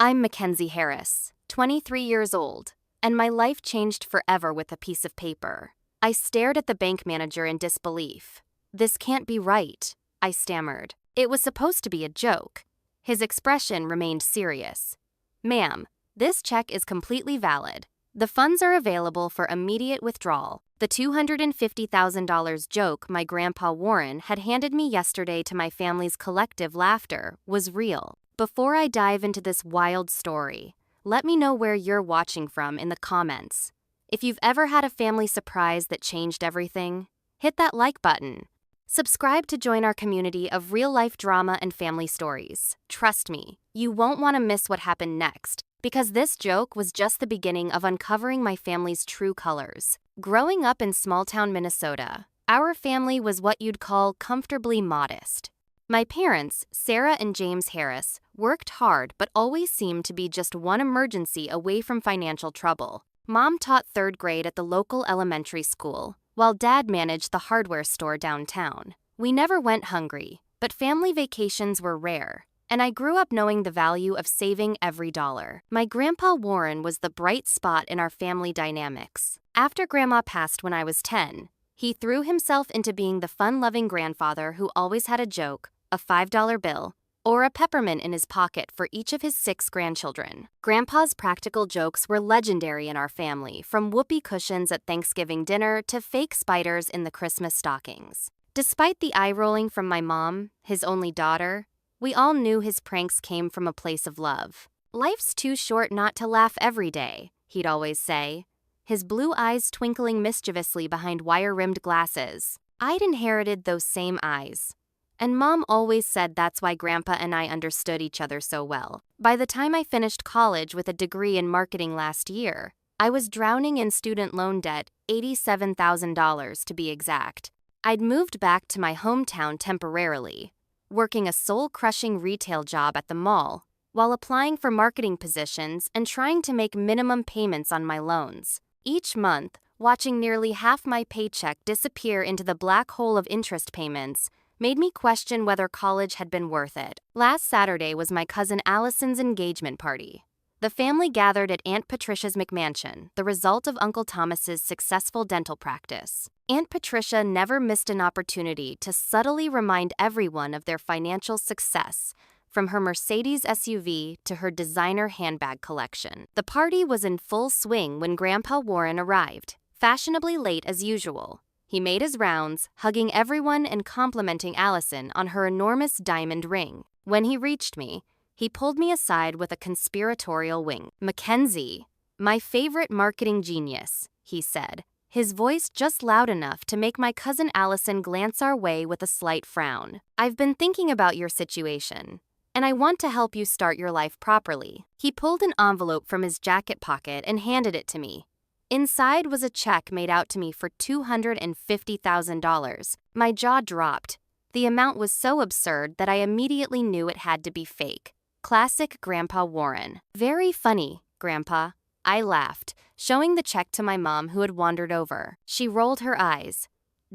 I'm Mackenzie Harris, 23 years old, and my life changed forever with a piece of paper. I stared at the bank manager in disbelief. "This can't be right," I stammered. It was supposed to be a joke. His expression remained serious. "Ma'am, this check is completely valid. The funds are available for immediate withdrawal." The $250,000 joke my grandpa Warren had handed me yesterday to my family's collective laughter was real. Before I dive into this wild story, let me know where you're watching from in the comments. If you've ever had a family surprise that changed everything, hit that like button. Subscribe to join our community of real-life drama and family stories. Trust me, you won't want to miss what happened next, because this joke was just the beginning of uncovering my family's true colors. Growing up in small-town Minnesota, our family was what you'd call comfortably modest. My parents, Sarah and James Harris, worked hard but always seemed to be just one emergency away from financial trouble. Mom taught third grade at the local elementary school, while Dad managed the hardware store downtown. We never went hungry, but family vacations were rare, and I grew up knowing the value of saving every dollar. My grandpa Warren was the bright spot in our family dynamics. After Grandma passed when I was 10, he threw himself into being the fun-loving grandfather who always had a joke, a $5 bill, or a peppermint in his pocket for each of his 6 grandchildren. Grandpa's practical jokes were legendary in our family, from whoopee cushions at Thanksgiving dinner to fake spiders in the Christmas stockings. Despite the eye-rolling from my mom, his only daughter, we all knew his pranks came from a place of love. "Life's too short not to laugh every day," he'd always say, his blue eyes twinkling mischievously behind wire-rimmed glasses. I'd inherited those same eyes, and Mom always said that's why Grandpa and I understood each other so well. By the time I finished college with a degree in marketing last year, I was drowning in student loan debt, $87,000 to be exact. I'd moved back to my hometown temporarily, working a soul-crushing retail job at the mall, while applying for marketing positions and trying to make minimum payments on my loans. Each month, watching nearly half my paycheck disappear into the black hole of interest payments made me question whether college had been worth it. Last Saturday was my cousin Allison's engagement party. The family gathered at Aunt Patricia's McMansion, the result of Uncle Thomas's successful dental practice. Aunt Patricia never missed an opportunity to subtly remind everyone of their financial success, from her Mercedes SUV to her designer handbag collection. The party was in full swing when Grandpa Warren arrived, fashionably late as usual. He made his rounds, hugging everyone and complimenting Allison on her enormous diamond ring. When he reached me, he pulled me aside with a conspiratorial wink. "Mackenzie, my favorite marketing genius," he said, his voice just loud enough to make my cousin Allison glance our way with a slight frown. "I've been thinking about your situation, and I want to help you start your life properly." He pulled an envelope from his jacket pocket and handed it to me. Inside was a check made out to me for $250,000. My jaw dropped. The amount was so absurd that I immediately knew it had to be fake. Classic Grandpa Warren. "Very funny, Grandpa," I laughed, showing the check to my mom who had wandered over. She rolled her eyes.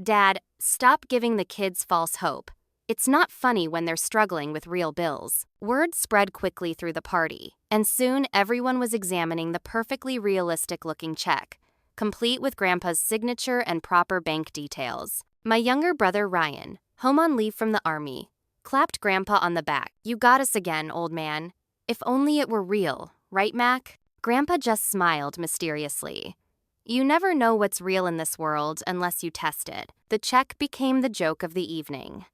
"Dad, stop giving the kids false hope. It's not funny when they're struggling with real bills." Word spread quickly through the party, and soon everyone was examining the perfectly realistic-looking check, complete with Grandpa's signature and proper bank details. My younger brother Ryan, home on leave from the Army, clapped Grandpa on the back. "You got us again, old man. If only it were real, right, Mac?" Grandpa just smiled mysteriously. You never know what's real in this world unless you test it. The check became the joke of the evening.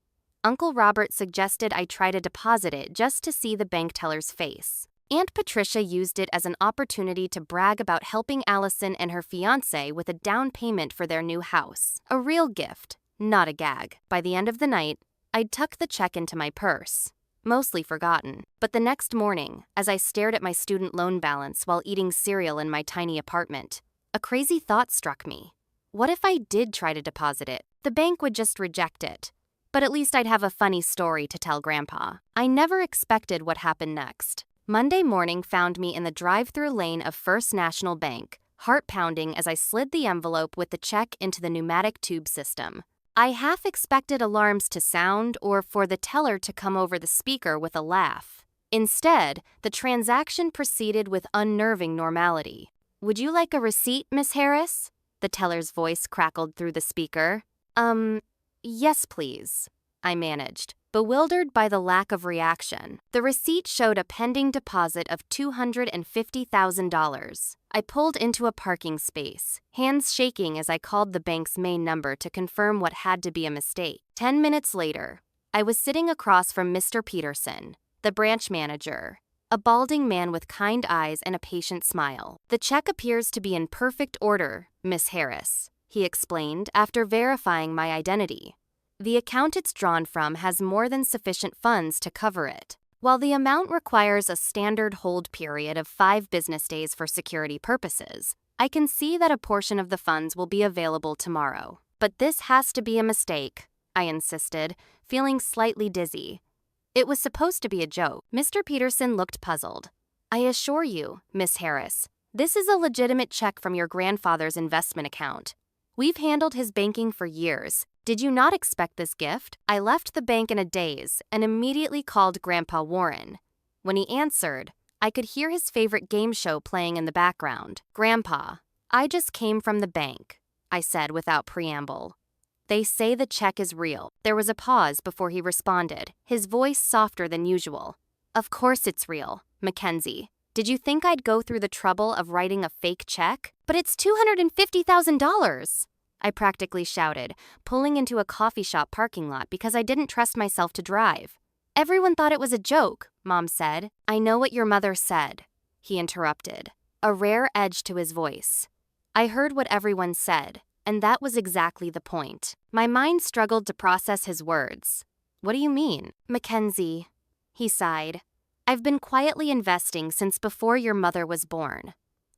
Uncle Robert suggested I try to deposit it just to see the bank teller's face. Aunt Patricia used it as an opportunity to brag about helping Allison and her fiancé with a down payment for their new house. A real gift, not a gag. By the end of the night, I'd tuck the check into my purse, mostly forgotten. But the next morning, as I stared at my student loan balance while eating cereal in my tiny apartment, a crazy thought struck me. What if I did try to deposit it? The bank would just reject it. But at least I'd have a funny story to tell Grandpa. I never expected what happened next. Monday morning found me in the drive-through lane of First National Bank, heart pounding as I slid the envelope with the check into the pneumatic tube system. I half expected alarms to sound or for the teller to come over the speaker with a laugh. Instead, the transaction proceeded with unnerving normality. "Would you like a receipt, Miss Harris?" The teller's voice crackled through the speaker. Yes, please," I managed, bewildered by the lack of reaction. The receipt showed a pending deposit of $250,000. I pulled into a parking space, hands shaking as I called the bank's main number to confirm what had to be a mistake. 10 minutes later, I was sitting across from Mr. Peterson, the branch manager, a balding man with kind eyes and a patient smile. "The check appears to be in perfect order, Miss Harris," he explained after verifying my identity. "The account it's drawn from has more than sufficient funds to cover it. While the amount requires a standard hold period of 5 business days for security purposes, I can see that a portion of the funds will be available tomorrow. But this has to be a mistake," I insisted, feeling slightly dizzy. "It was supposed to be a joke." Mr. Peterson looked puzzled. "I assure you, Miss Harris, this is a legitimate check from your grandfather's investment account. We've handled his banking for years. Did you not expect this gift?" I left the bank in a daze and immediately called Grandpa Warren. When he answered, I could hear his favorite game show playing in the background. "Grandpa, I just came from the bank," I said without preamble. "They say the check is real." There was a pause before he responded, his voice softer than usual. "Of course it's real, Mackenzie. Did you think I'd go through the trouble of writing a fake check? But it's $250,000! I practically shouted, pulling into a coffee shop parking lot because I didn't trust myself to drive. "Everyone thought it was a joke," Mom said. "I know what your mother said," he interrupted, a rare edge to his voice. I heard what everyone said, and that was exactly the point. My mind struggled to process his words. "What do you mean?" "Mackenzie," he sighed. "I've been quietly investing since before your mother was born.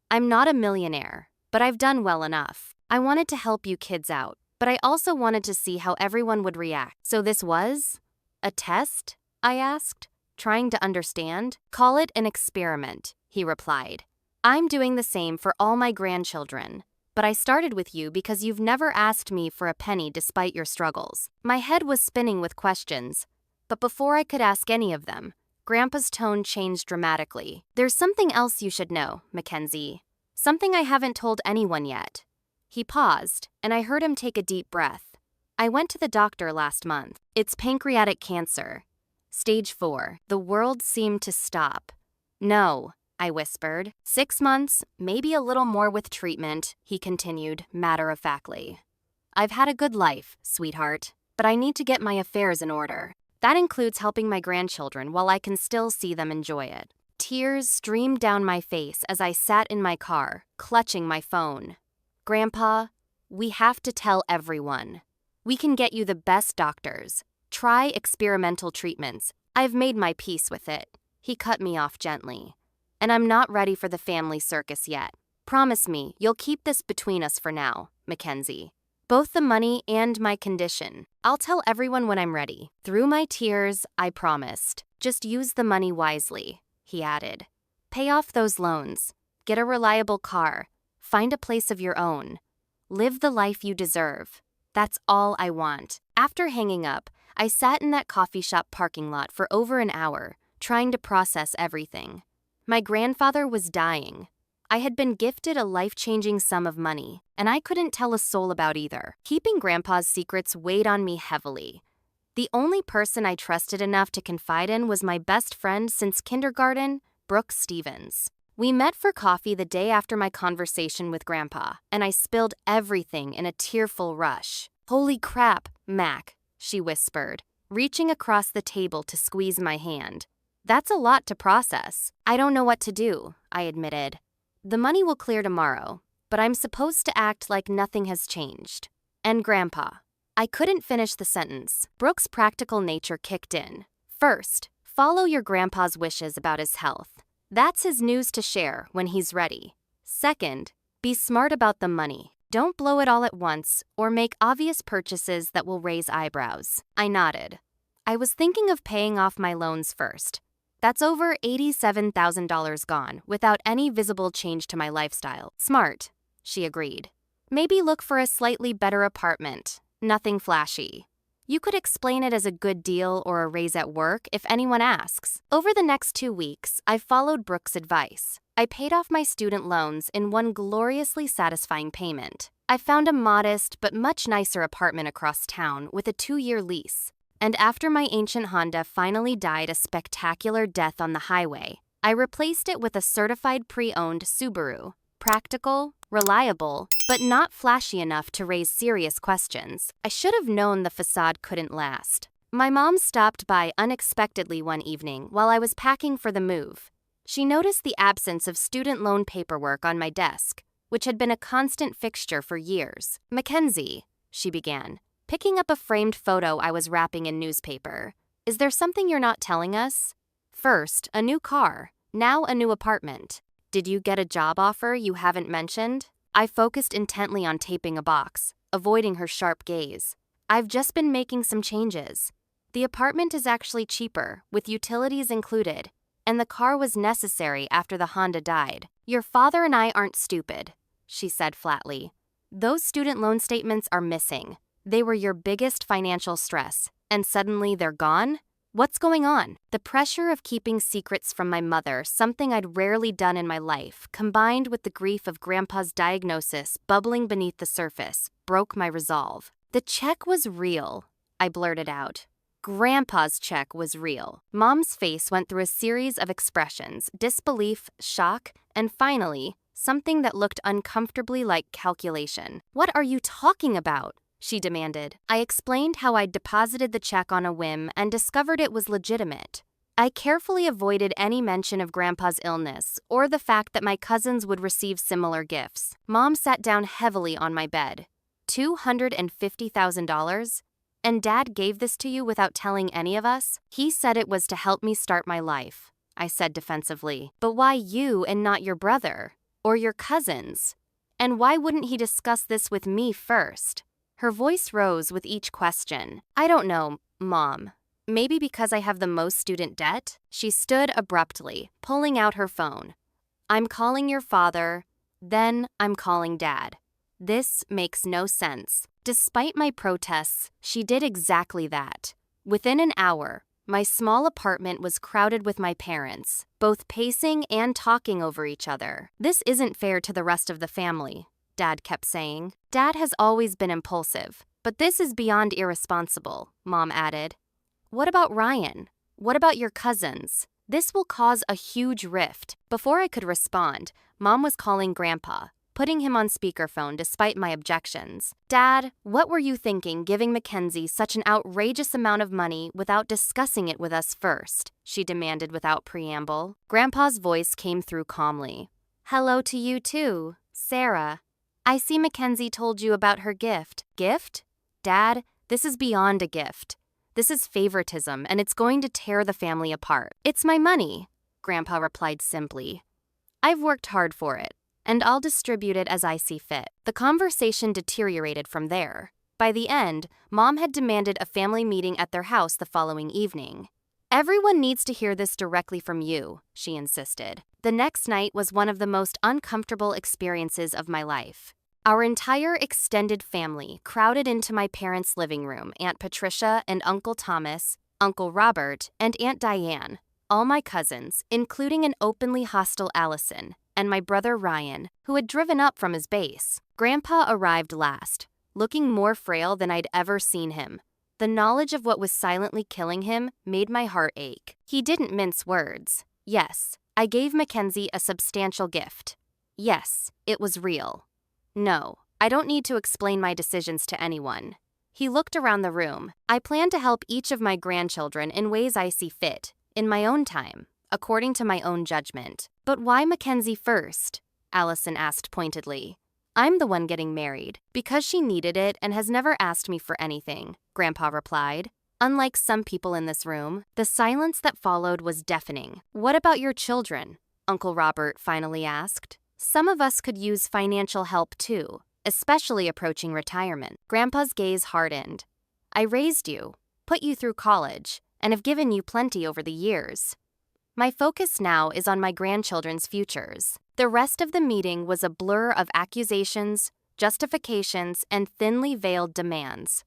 I'm not a millionaire, but I've done well enough. I wanted to help you kids out, but I also wanted to see how everyone would react." "So this was a test?" I asked, trying to understand. "Call it an experiment," he replied. "I'm doing the same for all my grandchildren. But I started with you because you've never asked me for a penny despite your struggles." My head was spinning with questions, but before I could ask any of them, Grandpa's tone changed dramatically. "There's something else you should know, Mackenzie. Something I haven't told anyone yet." He paused, and I heard him take a deep breath. "I went to the doctor last month. It's pancreatic cancer. Stage 4. The world seemed to stop." "No," I whispered. "6 months, maybe a little more with treatment," he continued, matter-of-factly. "I've had a good life, sweetheart, but I need to get my affairs in order. That includes helping my grandchildren while I can still see them enjoy it." Tears streamed down my face as I sat in my car, clutching my phone. "Grandpa, we have to tell everyone. We can get you the best doctors. Try experimental treatments. I've made my peace with it." He cut me off gently. "And I'm not ready for the family circus yet. Promise me you'll keep this between us for now, Mackenzie. Both the money and my condition. I'll tell everyone when I'm ready." Through my tears, I promised. "Just use the money wisely," he added. "Pay off those loans. Get a reliable car. Find a place of your own. Live the life you deserve. That's all I want." After hanging up, I sat in that coffee shop parking lot for over an hour, trying to process everything. My grandfather was dying. I had been gifted a life-changing sum of money, and I couldn't tell a soul about either. Keeping Grandpa's secrets weighed on me heavily. The only person I trusted enough to confide in was my best friend since kindergarten, Brooke Stevens. We met for coffee the day after my conversation with Grandpa, and I spilled everything in a tearful rush. "Holy crap, Mac," she whispered, reaching across the table to squeeze my hand. "That's a lot to process." "I don't know what to do," I admitted. "The money will clear tomorrow, but I'm supposed to act like nothing has changed. And Grandpa." I couldn't finish the sentence. Brooke's practical nature kicked in. "First, follow your grandpa's wishes about his health. That's his news to share when he's ready. Second, be smart about the money. Don't blow it all at once or make obvious purchases that will raise eyebrows." I nodded. I was thinking of paying off my loans first. That's over $87,000 gone without any visible change to my lifestyle. "Smart," she agreed. "Maybe look for a slightly better apartment. Nothing flashy." You could explain it as a good deal or a raise at work if anyone asks. Over the next 2 weeks, I followed Brooke's advice. I paid off my student loans in one gloriously satisfying payment. I found a modest but much nicer apartment across town with a 2-year lease. And after my ancient Honda finally died a spectacular death on the highway, I replaced it with a certified pre-owned Subaru. Practical, reliable, but not flashy enough to raise serious questions. I should have known the facade couldn't last. My mom stopped by unexpectedly one evening while I was packing for the move. She noticed the absence of student loan paperwork on my desk, which had been a constant fixture for years. "Mackenzie," she began, picking up a framed photo I was wrapping in newspaper. "Is there something you're not telling us? First, a new car, now a new apartment. Did you get a job offer you haven't mentioned?" I focused intently on taping a box, avoiding her sharp gaze. "I've just been making some changes. The apartment is actually cheaper, with utilities included, and the car was necessary after the Honda died. Your father and I aren't stupid," she said flatly. "Those student loan statements are missing. They were your biggest financial stress, and suddenly they're gone? What's going on?" The pressure of keeping secrets from my mother, something I'd rarely done in my life, combined with the grief of Grandpa's diagnosis bubbling beneath the surface, broke my resolve. "The check was real," I blurted out. Grandpa's check was real. Mom's face went through a series of expressions: disbelief, shock, and finally, something that looked uncomfortably like calculation. "What are you talking about?" she demanded. I explained how I'd deposited the check on a whim and discovered it was legitimate. I carefully avoided any mention of Grandpa's illness or the fact that my cousins would receive similar gifts. Mom sat down heavily on my bed. $250,000? And Dad gave this to you without telling any of us? He said it was to help me start my life, I said defensively. But why you and not your brother? Or your cousins? And why wouldn't he discuss this with me first? Her voice rose with each question. "I don't know, Mom. Maybe because I have the most student debt?" She stood abruptly, pulling out her phone. "I'm calling your father, then I'm calling Dad. This makes no sense." Despite my protests, she did exactly that. Within an hour, my small apartment was crowded with my parents, both pacing and talking over each other. "This isn't fair to the rest of the family," Dad kept saying. "Dad has always been impulsive, but this is beyond irresponsible," Mom added. "What about Ryan? What about your cousins? This will cause a huge rift." Before I could respond, Mom was calling Grandpa, putting him on speakerphone despite my objections. "Dad, what were you thinking giving Mackenzie such an outrageous amount of money without discussing it with us first?" she demanded without preamble. Grandpa's voice came through calmly. "Hello to you too, Sarah. I see Mackenzie told you about her gift." "Gift? Dad, this is beyond a gift. This is favoritism, and it's going to tear the family apart." "It's my money," Grandpa replied simply. "I've worked hard for it, and I'll distribute it as I see fit." The conversation deteriorated from there. By the end, Mom had demanded a family meeting at their house the following evening. "Everyone needs to hear this directly from you," she insisted. The next night was one of the most uncomfortable experiences of my life. Our entire extended family crowded into my parents' living room: Aunt Patricia and Uncle Thomas, Uncle Robert, and Aunt Diane, all my cousins, including an openly hostile Allison, and my brother Ryan, who had driven up from his base. Grandpa arrived last, looking more frail than I'd ever seen him. The knowledge of what was silently killing him made my heart ache. He didn't mince words. "Yes, I gave Mackenzie a substantial gift. Yes, it was real. No, I don't need to explain my decisions to anyone." He looked around the room. "I plan to help each of my grandchildren in ways I see fit, in my own time, according to my own judgment." "But why Mackenzie first?" Allison asked pointedly. "I'm the one getting married, because she needed it and has never asked me for anything," Grandpa replied. Unlike some people in this room, the silence that followed was deafening. "What about your children?" Uncle Robert finally asked. "Some of us could use financial help too, especially approaching retirement." Grandpa's gaze hardened. "I raised you, put you through college, and have given you plenty over the years. My focus now is on my grandchildren's futures." The rest of the meeting was a blur of accusations, justifications, and thinly veiled demands.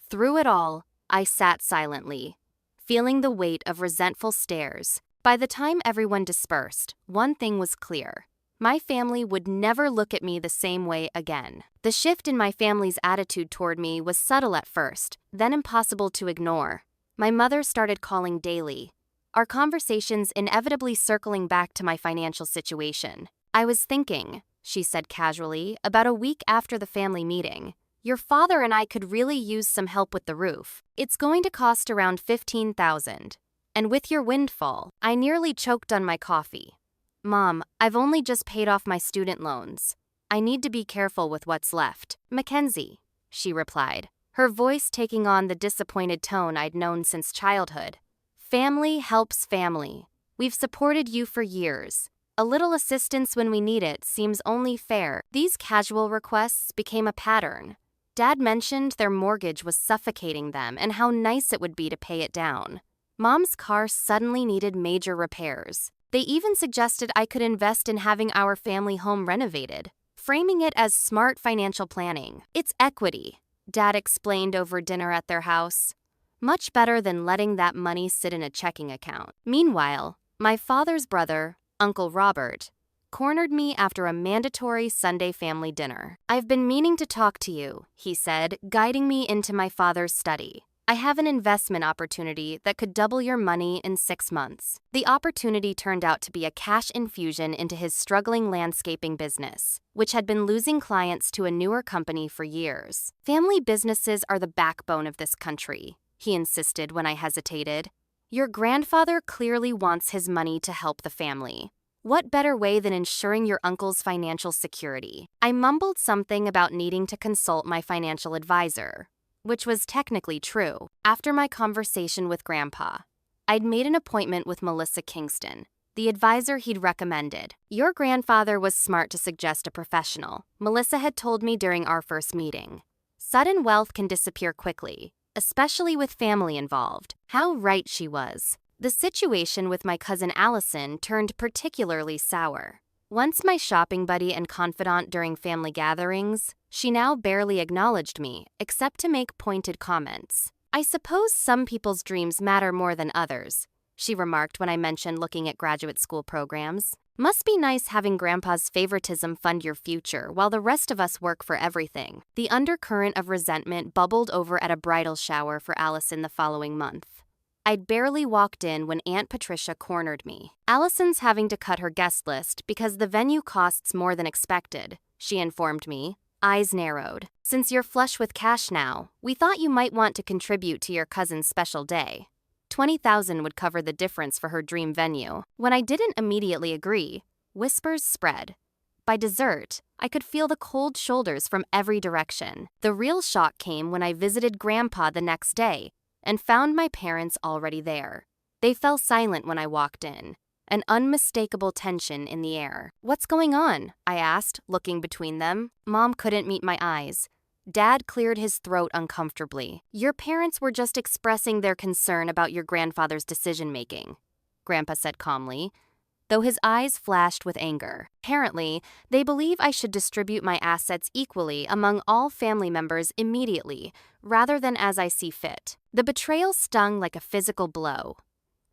Through it all, I sat silently, feeling the weight of resentful stares. By the time everyone dispersed, one thing was clear. My family would never look at me the same way again. The shift in my family's attitude toward me was subtle at first, then impossible to ignore. My mother started calling daily, our conversations inevitably circling back to my financial situation. "I was thinking," she said casually, about a week after the family meeting, "your father and I could really use some help with the roof. It's going to cost around $15,000. And with your windfall," I nearly choked on my coffee. "Mom, I've only just paid off my student loans. I need to be careful with what's left." "Mackenzie," she replied, her voice taking on the disappointed tone I'd known since childhood. "Family helps family. We've supported you for years. A little assistance when we need it seems only fair." These casual requests became a pattern. Dad mentioned their mortgage was suffocating them and how nice it would be to pay it down. Mom's car suddenly needed major repairs. They even suggested I could invest in having our family home renovated, framing it as smart financial planning. "It's equity," Dad explained over dinner at their house. "Much better than letting that money sit in a checking account." Meanwhile, my father's brother, Uncle Robert, cornered me after a mandatory Sunday family dinner. "I've been meaning to talk to you," he said, guiding me into my father's study. "I have an investment opportunity that could double your money in 6 months." The opportunity turned out to be a cash infusion into his struggling landscaping business, which had been losing clients to a newer company for years. "Family businesses are the backbone of this country," he insisted when I hesitated. "Your grandfather clearly wants his money to help the family. What better way than ensuring your uncle's financial security?" I mumbled something about needing to consult my financial advisor, which was technically true. After my conversation with Grandpa, I'd made an appointment with Melissa Kingston, the advisor he'd recommended. "Your grandfather was smart to suggest a professional," Melissa had told me during our first meeting. "Sudden wealth can disappear quickly, especially with family involved." How right she was. The situation with my cousin Allison turned particularly sour. Once my shopping buddy and confidant during family gatherings, she now barely acknowledged me, except to make pointed comments. "I suppose some people's dreams matter more than others," she remarked when I mentioned looking at graduate school programs. "Must be nice having Grandpa's favoritism fund your future while the rest of us work for everything." The undercurrent of resentment bubbled over at a bridal shower for Allison the following month. I'd barely walked in when Aunt Patricia cornered me. "Allison's having to cut her guest list because the venue costs more than expected," she informed me, eyes narrowed. "Since you're flush with cash now, we thought you might want to contribute to your cousin's special day. $20,000 would cover the difference for her dream venue." When I didn't immediately agree, whispers spread. By dessert, I could feel the cold shoulders from every direction. The real shock came when I visited Grandpa the next day and found my parents already there. They fell silent when I walked in, an unmistakable tension in the air. "What's going on?" I asked, looking between them. Mom couldn't meet my eyes. Dad cleared his throat uncomfortably. "Your parents were just expressing their concern about your grandfather's decision-making," Grandpa said calmly, though his eyes flashed with anger. "Apparently, they believe I should distribute my assets equally among all family members immediately, rather than as I see fit." The betrayal stung like a physical blow.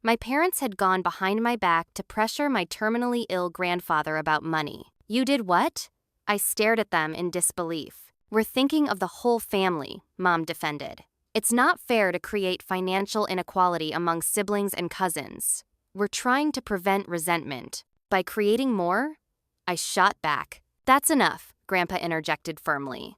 My parents had gone behind my back to pressure my terminally ill grandfather about money. "You did what?" I stared at them in disbelief. "We're thinking of the whole family," Mom defended. "It's not fair to create financial inequality among siblings and cousins. We're trying to prevent resentment. By creating more?" I shot back. "That's enough," Grandpa interjected firmly.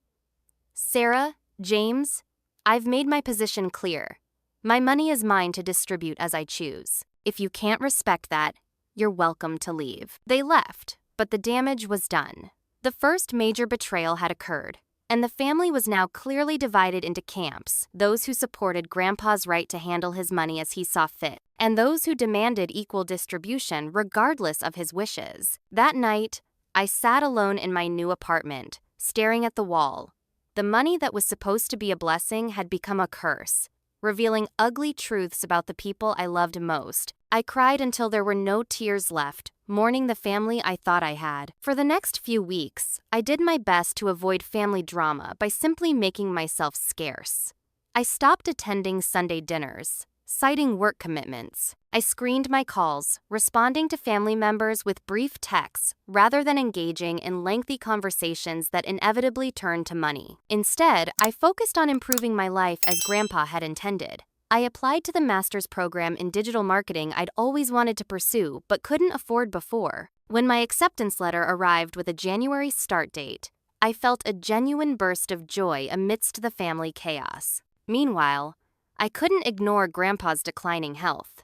"Sarah, James, I've made my position clear. My money is mine to distribute as I choose. If you can't respect that, you're welcome to leave." They left, but the damage was done. The first major betrayal had occurred, and the family was now clearly divided into camps: those who supported Grandpa's right to handle his money as he saw fit, and those who demanded equal distribution regardless of his wishes. That night, I sat alone in my new apartment, staring at the wall. The money that was supposed to be a blessing had become a curse, revealing ugly truths about the people I loved most. I cried until there were no tears left, mourning the family I thought I had. For the next few weeks, I did my best to avoid family drama by simply making myself scarce. I stopped attending Sunday dinners, citing work commitments. I screened my calls, responding to family members with brief texts rather than engaging in lengthy conversations that inevitably turned to money. Instead, I focused on improving my life as Grandpa had intended. I applied to the master's program in digital marketing I'd always wanted to pursue but couldn't afford before. When my acceptance letter arrived with a January start date, I felt a genuine burst of joy amidst the family chaos. Meanwhile, I couldn't ignore Grandpa's declining health.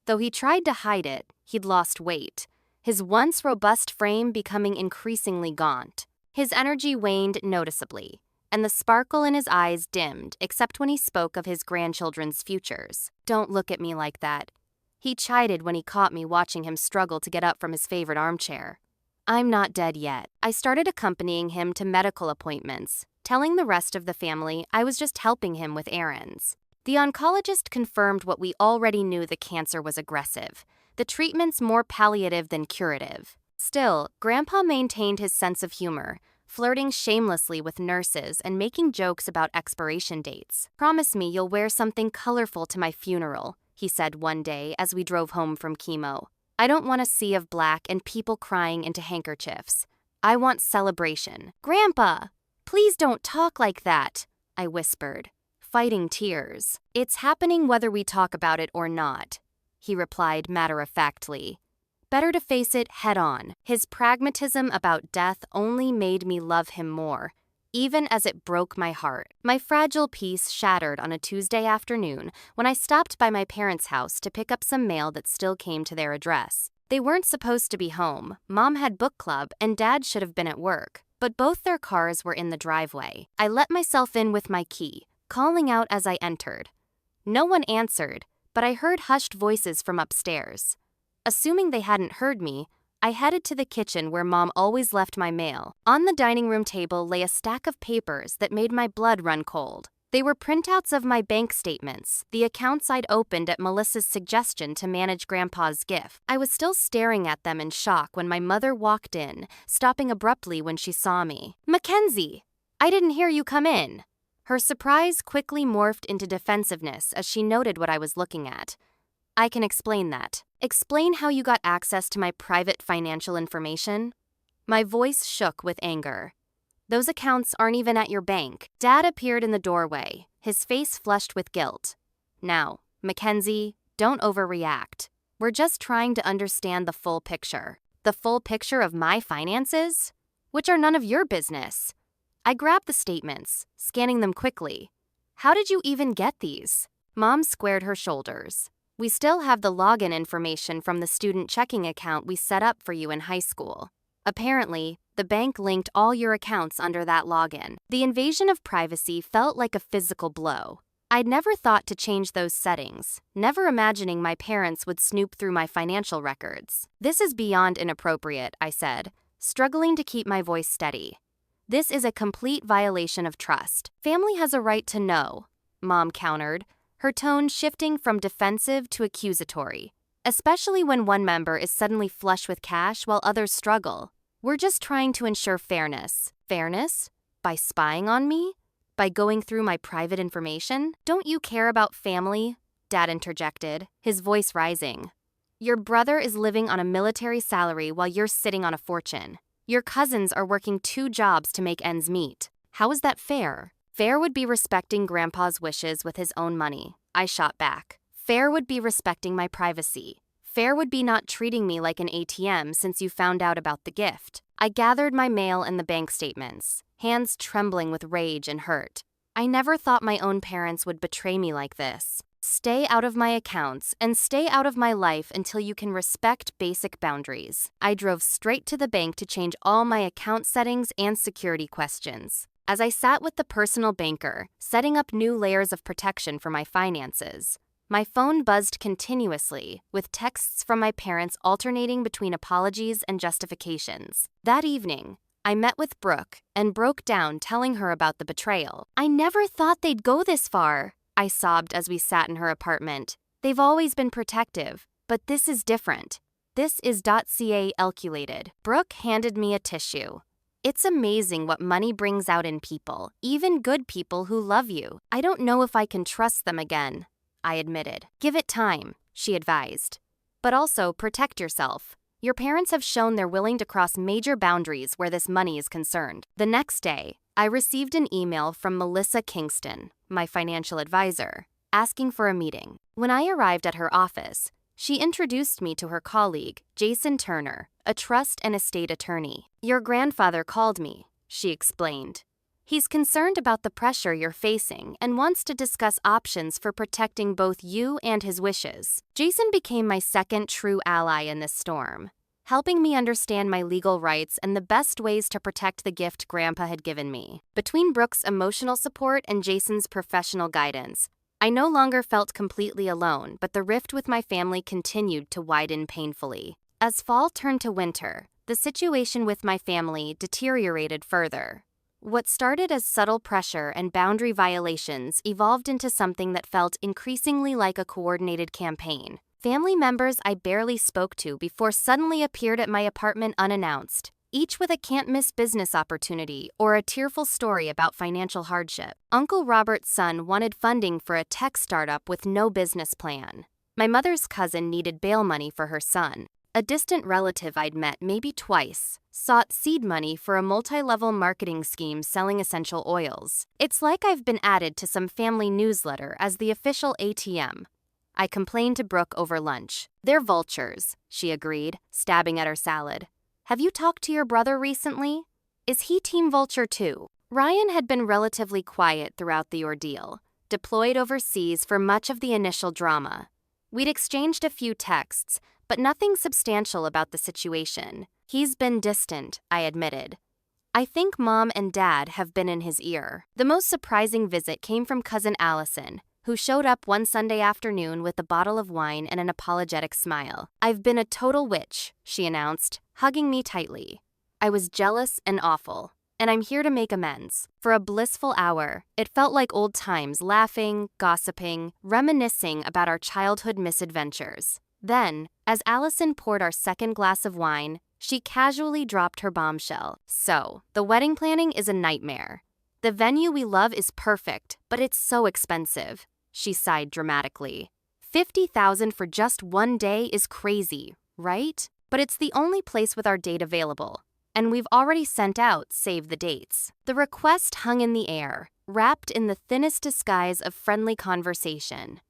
Though he tried to hide it, he'd lost weight, his once robust frame becoming increasingly gaunt. His energy waned noticeably, and the sparkle in his eyes dimmed except when he spoke of his grandchildren's futures. "Don't look at me like that," he chided when he caught me watching him struggle to get up from his favorite armchair. "I'm not dead yet." I started accompanying him to medical appointments, telling the rest of the family I was just helping him with errands. The oncologist confirmed what we already knew: the cancer was aggressive, the treatments more palliative than curative. Still, Grandpa maintained his sense of humor, flirting shamelessly with nurses and making jokes about expiration dates. "Promise me you'll wear something colorful to my funeral," he said one day as we drove home from chemo. "I don't want a sea of black and people crying into handkerchiefs. I want celebration." "Grandpa, please don't talk like that," I whispered, fighting tears. "It's happening whether we talk about it or not," he replied matter-of-factly. "Better to face it head-on." His pragmatism about death only made me love him more, even as it broke my heart. My fragile peace shattered on a Tuesday afternoon when I stopped by my parents' house to pick up some mail that still came to their address. They weren't supposed to be home. Mom had book club and Dad should have been at work, but both their cars were in the driveway. I let myself in with my key, calling out as I entered. No one answered, but I heard hushed voices from upstairs. Assuming they hadn't heard me, I headed to the kitchen where Mom always left my mail. On the dining room table lay a stack of papers that made my blood run cold. They were printouts of my bank statements, the accounts I'd opened at Melissa's suggestion to manage Grandpa's gift. I was still staring at them in shock when my mother walked in, stopping abruptly when she saw me. "Mackenzie, I didn't hear you come in." Her surprise quickly morphed into defensiveness as she noted what I was looking at. "I can explain that." "Explain how you got access to my private financial information?" My voice shook with anger. "Those accounts aren't even at your bank." Dad appeared in the doorway, his face flushed with guilt. "Now, Mackenzie, don't overreact. We're just trying to understand the full picture." "The full picture of my finances? Which are none of your business." I grabbed the statements, scanning them quickly. "How did you even get these?" Mom squared her shoulders. "We still have the login information from the student checking account we set up for you in high school. Apparently, the bank linked all your accounts under that login." The invasion of privacy felt like a physical blow. I'd never thought to change those settings, never imagining my parents would snoop through my financial records. "This is beyond inappropriate," I said, struggling to keep my voice steady. "This is a complete violation of trust. Family has a right to know," Mom countered, her tone shifting from defensive to accusatory, especially when one member is suddenly flush with cash while others struggle. "We're just trying to ensure fairness." "Fairness? By spying on me? By going through my private information?" "Don't you care about family?" Dad interjected, his voice rising. "Your brother is living on a military salary while you're sitting on a fortune. Your cousins are working 2 jobs to make ends meet. How is that fair?" "Fair would be respecting Grandpa's wishes with his own money," I shot back. "Fair would be respecting my privacy. Fair would be not treating me like an ATM since you found out about the gift." I gathered my mail and the bank statements, hands trembling with rage and hurt. I never thought my own parents would betray me like this. "Stay out of my accounts and stay out of my life until you can respect basic boundaries." I drove straight to the bank to change all my account settings and security questions. As I sat with the personal banker, setting up new layers of protection for my finances, my phone buzzed continuously, with texts from my parents alternating between apologies and justifications. That evening, I met with Brooke and broke down telling her about the betrayal. "I never thought they'd go this far," I sobbed as we sat in her apartment. "They've always been protective, but this is different. This is .ca calculated." Brooke handed me a tissue. It's amazing what money brings out in people, even good people who love you. I don't know if I can trust them again, I admitted. Give it time, she advised. But also protect yourself. Your parents have shown they're willing to cross major boundaries where this money is concerned. The next day, I received an email from Melissa Kingston, my financial advisor, asking for a meeting. When I arrived at her office, she introduced me to her colleague, Jason Turner, a trust and estate attorney. Your grandfather called me, she explained. He's concerned about the pressure you're facing and wants to discuss options for protecting both you and his wishes. Jason became my second true ally in this storm, helping me understand my legal rights and the best ways to protect the gift Grandpa had given me. Between Brooke's emotional support and Jason's professional guidance, I no longer felt completely alone, but the rift with my family continued to widen painfully. As fall turned to winter, the situation with my family deteriorated further. What started as subtle pressure and boundary violations evolved into something that felt increasingly like a coordinated campaign. Family members I barely spoke to before suddenly appeared at my apartment unannounced, each with a can't-miss business opportunity or a tearful story about financial hardship. Uncle Robert's son wanted funding for a tech startup with no business plan. My mother's cousin needed bail money for her son. A distant relative I'd met maybe twice sought seed money for a multi-level marketing scheme selling essential oils. It's like I've been added to some family newsletter as the official ATM. I complained to Brooke over lunch. They're vultures, she agreed, stabbing at her salad. Have you talked to your brother recently? Is he Team Vulture too? Ryan had been relatively quiet throughout the ordeal, deployed overseas for much of the initial drama. We'd exchanged a few texts, but nothing substantial about the situation. He's been distant, I admitted. I think Mom and Dad have been in his ear. The most surprising visit came from cousin Allison, who showed up one Sunday afternoon with a bottle of wine and an apologetic smile. I've been a total witch, she announced, hugging me tightly. I was jealous and awful, and I'm here to make amends. For a blissful hour, it felt like old times, laughing, gossiping, reminiscing about our childhood misadventures. Then, as Allison poured our second glass of wine, she casually dropped her bombshell. So, the wedding planning is a nightmare. The venue we love is perfect, but it's so expensive. She sighed dramatically. $50,000 for just one day is crazy, right? But it's the only place with our date available, and we've already sent out save the dates. The request hung in the air, wrapped in the thinnest disguise of friendly conversation.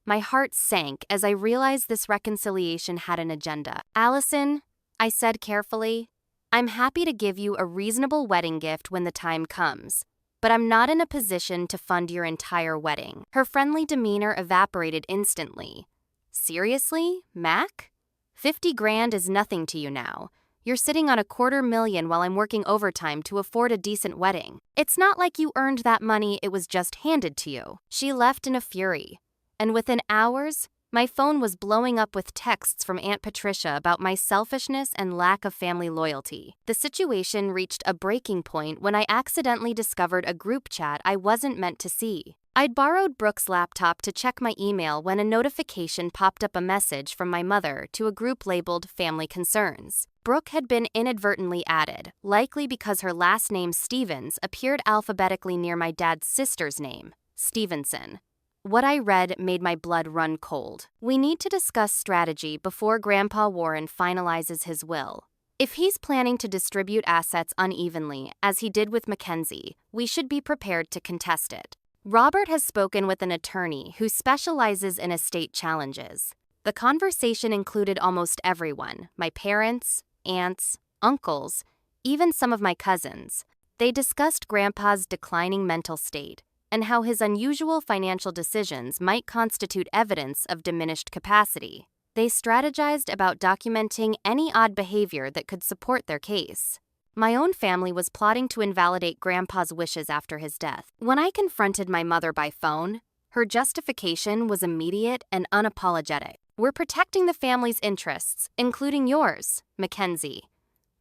My heart sank as I realized this reconciliation had an agenda. Allison, I said carefully, I'm happy to give you a reasonable wedding gift when the time comes, but I'm not in a position to fund your entire wedding. Her friendly demeanor evaporated instantly. Seriously, Mac? 50 grand is nothing to you now. You're sitting on $250,000 while I'm working overtime to afford a decent wedding. It's not like you earned that money, it was just handed to you. She left in a fury, and within hours, my phone was blowing up with texts from Aunt Patricia about my selfishness and lack of family loyalty. The situation reached a breaking point when I accidentally discovered a group chat I wasn't meant to see. I'd borrowed Brooke's laptop to check my email when a notification popped up a message from my mother to a group labeled Family Concerns. Brooke had been inadvertently added, likely because her last name Stevens appeared alphabetically near my dad's sister's name, Stevenson. What I read made my blood run cold. We need to discuss strategy before Grandpa Warren finalizes his will. If he's planning to distribute assets unevenly, as he did with Mackenzie, we should be prepared to contest it. Robert has spoken with an attorney who specializes in estate challenges. The conversation included almost everyone, my parents, aunts, uncles, even some of my cousins. They discussed Grandpa's declining mental state and how his unusual financial decisions might constitute evidence of diminished capacity. They strategized about documenting any odd behavior that could support their case. My own family was plotting to invalidate Grandpa's wishes after his death. When I confronted my mother by phone, her justification was immediate and unapologetic. We're protecting the family's interests, including yours, Mackenzie.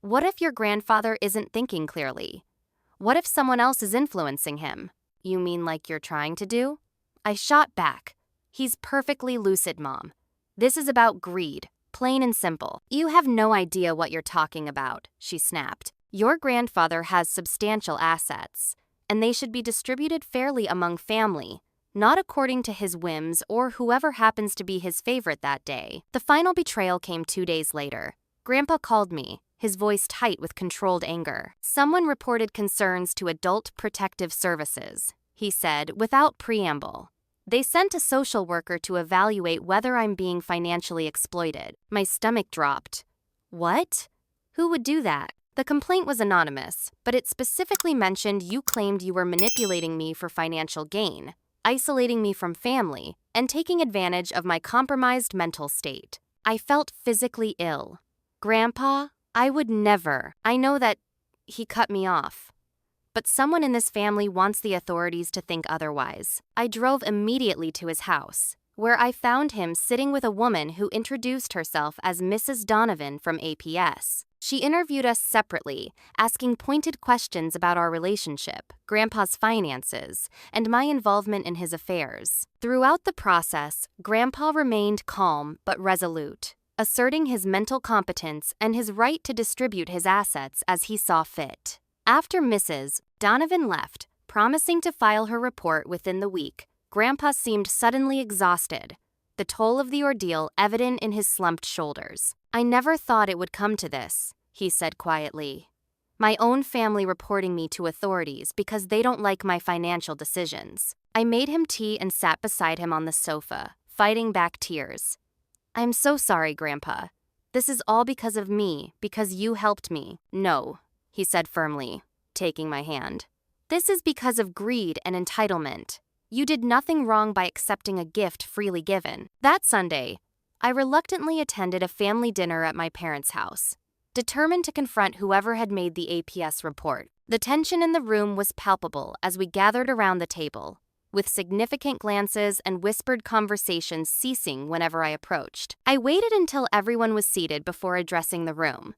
What if your grandfather isn't thinking clearly? What if someone else is influencing him? You mean like you're trying to do? I shot back. He's perfectly lucid, Mom. This is about greed, plain and simple. You have no idea what you're talking about, she snapped. Your grandfather has substantial assets, and they should be distributed fairly among family, not according to his whims or whoever happens to be his favorite that day. The final betrayal came 2 days later. Grandpa called me, his voice tight with controlled anger. Someone reported concerns to Adult Protective Services, he said, without preamble. They sent a social worker to evaluate whether I'm being financially exploited. My stomach dropped. What? Who would do that? The complaint was anonymous, but it specifically mentioned you claimed you were manipulating me for financial gain, isolating me from family, and taking advantage of my compromised mental state. I felt physically ill. Grandpa, I would never. I know that he cut me off. But someone in this family wants the authorities to think otherwise. I drove immediately to his house, where I found him sitting with a woman who introduced herself as Mrs. Donovan from APS. She interviewed us separately, asking pointed questions about our relationship, Grandpa's finances, and my involvement in his affairs. Throughout the process, Grandpa remained calm but resolute, asserting his mental competence and his right to distribute his assets as he saw fit. After Mrs. Donovan left, promising to file her report within the week, Grandpa seemed suddenly exhausted, the toll of the ordeal evident in his slumped shoulders. I never thought it would come to this, he said quietly. My own family reporting me to authorities because they don't like my financial decisions. I made him tea and sat beside him on the sofa, fighting back tears. I'm so sorry, Grandpa. This is all because of me, because you helped me. No, he said firmly, taking my hand. This is because of greed and entitlement. You did nothing wrong by accepting a gift freely given. That Sunday, I reluctantly attended a family dinner at my parents' house, determined to confront whoever had made the APS report. The tension in the room was palpable as we gathered around the table, with significant glances and whispered conversations ceasing whenever I approached. I waited until everyone was seated before addressing the room.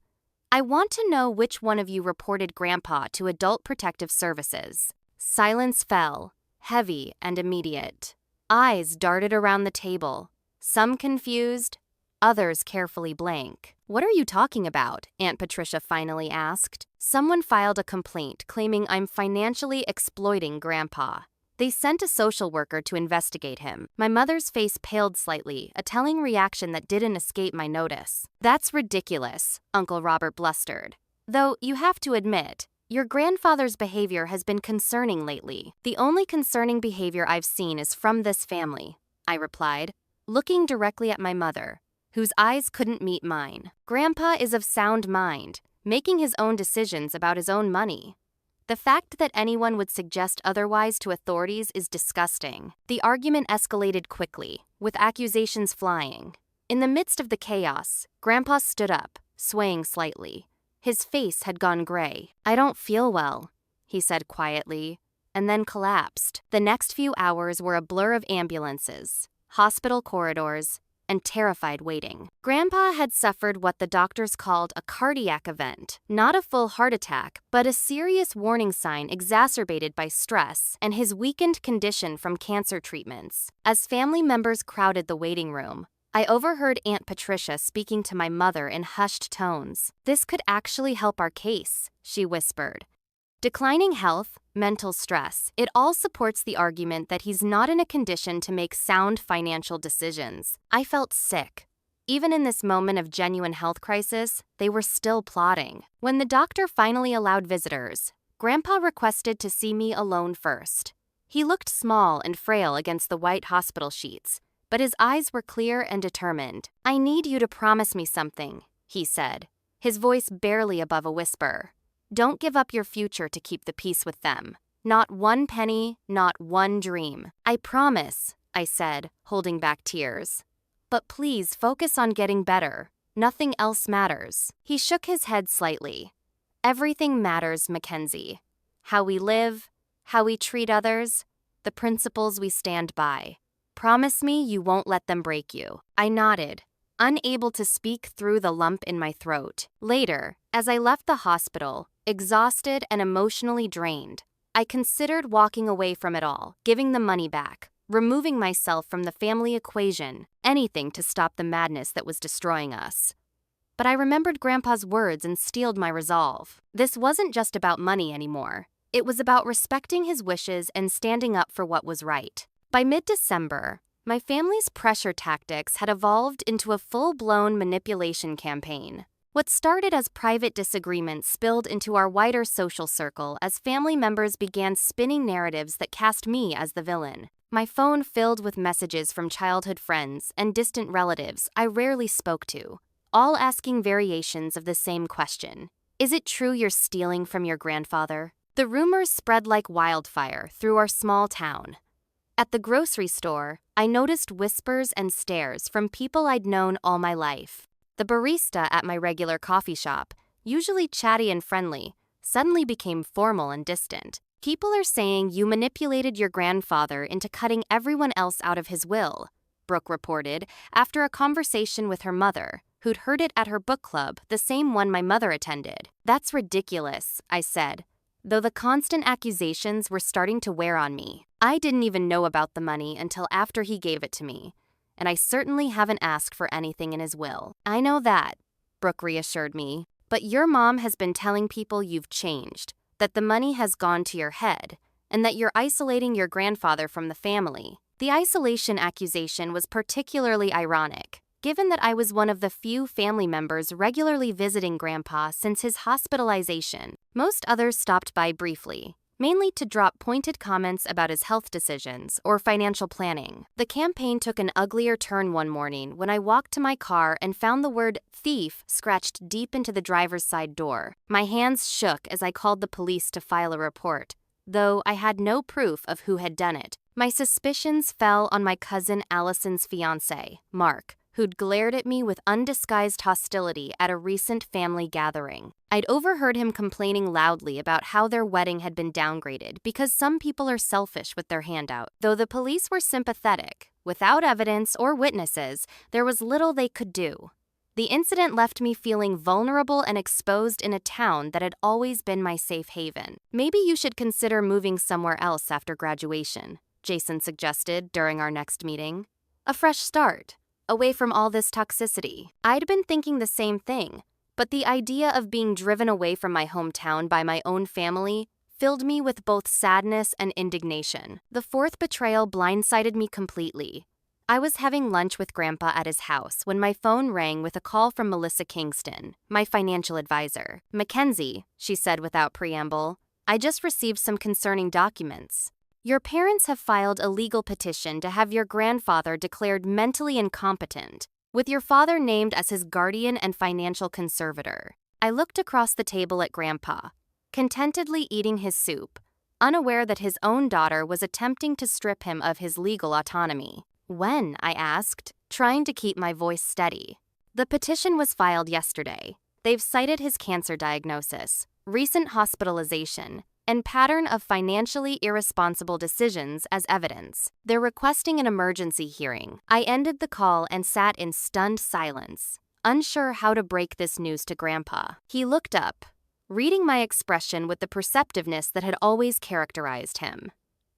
I want to know which one of you reported Grandpa to Adult Protective Services. Silence fell, heavy and immediate. Eyes darted around the table, some confused, others carefully blank. What are you talking about? Aunt Patricia finally asked. Someone filed a complaint claiming I'm financially exploiting Grandpa. They sent a social worker to investigate him. My mother's face paled slightly, a telling reaction that didn't escape my notice. That's ridiculous, Uncle Robert blustered. Though you have to admit, your grandfather's behavior has been concerning lately. The only concerning behavior I've seen is from this family, I replied, looking directly at my mother, whose eyes couldn't meet mine. Grandpa is of sound mind, making his own decisions about his own money. The fact that anyone would suggest otherwise to authorities is disgusting. The argument escalated quickly, with accusations flying. In the midst of the chaos, Grandpa stood up, swaying slightly. His face had gone gray. I don't feel well, he said quietly, and then collapsed. The next few hours were a blur of ambulances, hospital corridors, and terrified waiting. Grandpa had suffered what the doctors called a cardiac event, not a full heart attack, but a serious warning sign exacerbated by stress and his weakened condition from cancer treatments. As family members crowded the waiting room, I overheard Aunt Patricia speaking to my mother in hushed tones. This could actually help our case, she whispered. Declining health, mental stress, it all supports the argument that he's not in a condition to make sound financial decisions. I felt sick. Even in this moment of genuine health crisis, they were still plotting. When the doctor finally allowed visitors, Grandpa requested to see me alone first. He looked small and frail against the white hospital sheets, but his eyes were clear and determined. I need you to promise me something, he said, his voice barely above a whisper. Don't give up your future to keep the peace with them. Not one penny, not one dream. I promise, I said, holding back tears. But please focus on getting better. Nothing else matters. He shook his head slightly. Everything matters, Mackenzie. How we live, how we treat others, the principles we stand by. Promise me you won't let them break you. I nodded, unable to speak through the lump in my throat. Later, as I left the hospital, exhausted and emotionally drained, I considered walking away from it all, giving the money back, removing myself from the family equation, anything to stop the madness that was destroying us. but I remembered Grandpa's words and steeled my resolve. This wasn't just about money anymore. It was about respecting his wishes and standing up for what was right. By mid-December, my family's pressure tactics had evolved into a full-blown manipulation campaign. What started as private disagreements spilled into our wider social circle as family members began spinning narratives that cast me as the villain. My phone filled with messages from childhood friends and distant relatives I rarely spoke to, all asking variations of the same question. Is it true you're stealing from your grandfather? The rumors spread like wildfire through our small town. At the grocery store, I noticed whispers and stares from people I'd known all my life. The barista at my regular coffee shop, usually chatty and friendly, suddenly became formal and distant. People are saying you manipulated your grandfather into cutting everyone else out of his will, Brooke reported after a conversation with her mother, who'd heard it at her book club, the same one my mother attended. That's ridiculous, I said, though the constant accusations were starting to wear on me. I didn't even know about the money until after he gave it to me, and I certainly haven't asked for anything in his will. I know that, Brooke reassured me, but your mom has been telling people you've changed, that the money has gone to your head, and that you're isolating your grandfather from the family. The isolation accusation was particularly ironic, given that I was one of the few family members regularly visiting Grandpa since his hospitalization. Most others stopped by briefly, mainly to drop pointed comments about his health decisions or financial planning. The campaign took an uglier turn one morning when I walked to my car and found the word thief scratched deep into the driver's side door. My hands shook as I called the police to file a report, though I had no proof of who had done it. My suspicions fell on my cousin Allison's fiancé, Mark, who'd glared at me with undisguised hostility at a recent family gathering. I'd overheard him complaining loudly about how their wedding had been downgraded because some people are selfish with their handout. Though the police were sympathetic, without evidence or witnesses, there was little they could do. The incident left me feeling vulnerable and exposed in a town that had always been my safe haven. Maybe you should consider moving somewhere else after graduation, Jason suggested during our next meeting. A fresh start, away from all this toxicity. I'd been thinking the same thing, but the idea of being driven away from my hometown by my own family filled me with both sadness and indignation. The fourth betrayal blindsided me completely. I was having lunch with Grandpa at his house when my phone rang with a call from Melissa Kingston, my financial advisor. Mackenzie, she said without preamble, I just received some concerning documents. Your parents have filed a legal petition to have your grandfather declared mentally incompetent, with your father named as his guardian and financial conservator. I looked across the table at Grandpa, contentedly eating his soup, unaware that his own daughter was attempting to strip him of his legal autonomy. When? I asked, trying to keep my voice steady. The petition was filed yesterday. They've cited his cancer diagnosis, recent hospitalization, and pattern of financially irresponsible decisions as evidence. They're requesting an emergency hearing. I ended the call and sat in stunned silence, unsure how to break this news to Grandpa. He looked up, reading my expression with the perceptiveness that had always characterized him.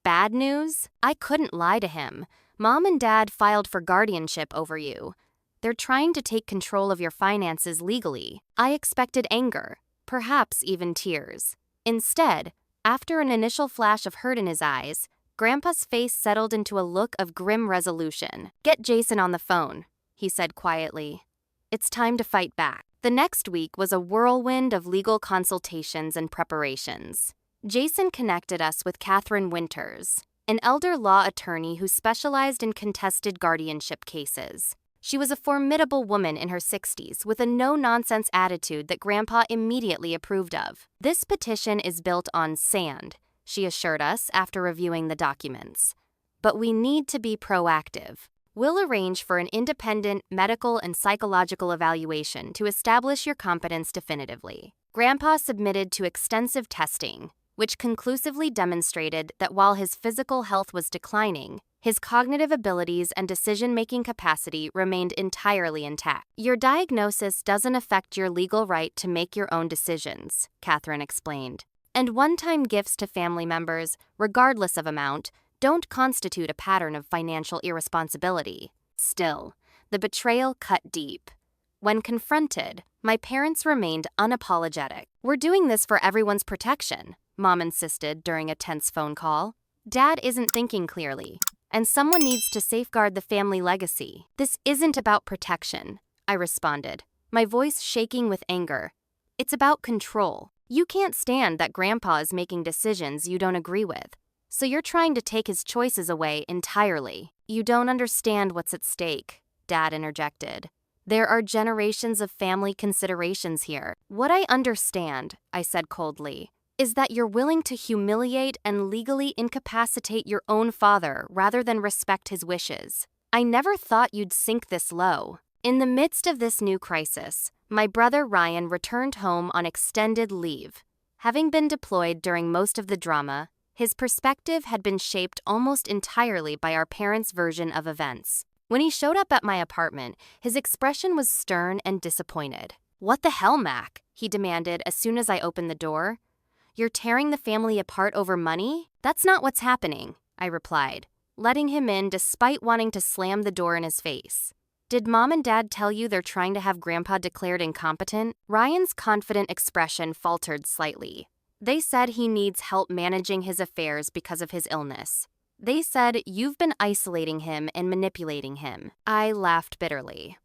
Bad news? I couldn't lie to him. Mom and Dad filed for guardianship over you. They're trying to take control of your finances legally. I expected anger, perhaps even tears. Instead, after an initial flash of hurt in his eyes, Grandpa's face settled into a look of grim resolution. Get Jason on the phone, he said quietly. It's time to fight back. The next week was a whirlwind of legal consultations and preparations. Jason connected us with Catherine Winters, an elder law attorney who specialized in contested guardianship cases. She was a formidable woman in her 60s with a no-nonsense attitude that Grandpa immediately approved of. This petition is built on sand, she assured us after reviewing the documents. But we need to be proactive. We'll arrange for an independent medical and psychological evaluation to establish your competence definitively. Grandpa submitted to extensive testing, which conclusively demonstrated that while his physical health was declining, his cognitive abilities and decision-making capacity remained entirely intact. Your diagnosis doesn't affect your legal right to make your own decisions, Catherine explained. And one-time gifts to family members, regardless of amount, don't constitute a pattern of financial irresponsibility. Still, the betrayal cut deep. When confronted, my parents remained unapologetic. "We're doing this for everyone's protection," Mom insisted during a tense phone call. "Dad isn't thinking clearly, and someone needs to safeguard the family legacy." "This isn't about protection," I responded, my voice shaking with anger. "It's about control. You can't stand that Grandpa is making decisions you don't agree with, so you're trying to take his choices away entirely." "You don't understand what's at stake," Dad interjected. "There are generations of family considerations here." "What I understand," I said coldly, "is that you're willing to humiliate and legally incapacitate your own father rather than respect his wishes. I never thought you'd sink this low." In the midst of this new crisis, my brother Ryan returned home on extended leave. Having been deployed during most of the drama, his perspective had been shaped almost entirely by our parents' version of events. When he showed up at my apartment, his expression was stern and disappointed. "What the hell, Mac?" he demanded as soon as I opened the door. "You're tearing the family apart over money?" "That's not what's happening," I replied, letting him in despite wanting to slam the door in his face. "Did Mom and Dad tell you they're trying to have Grandpa declared incompetent?" Ryan's confident expression faltered slightly. "They said he needs help managing his affairs because of his illness. They said you've been isolating him and manipulating him." I laughed bitterly.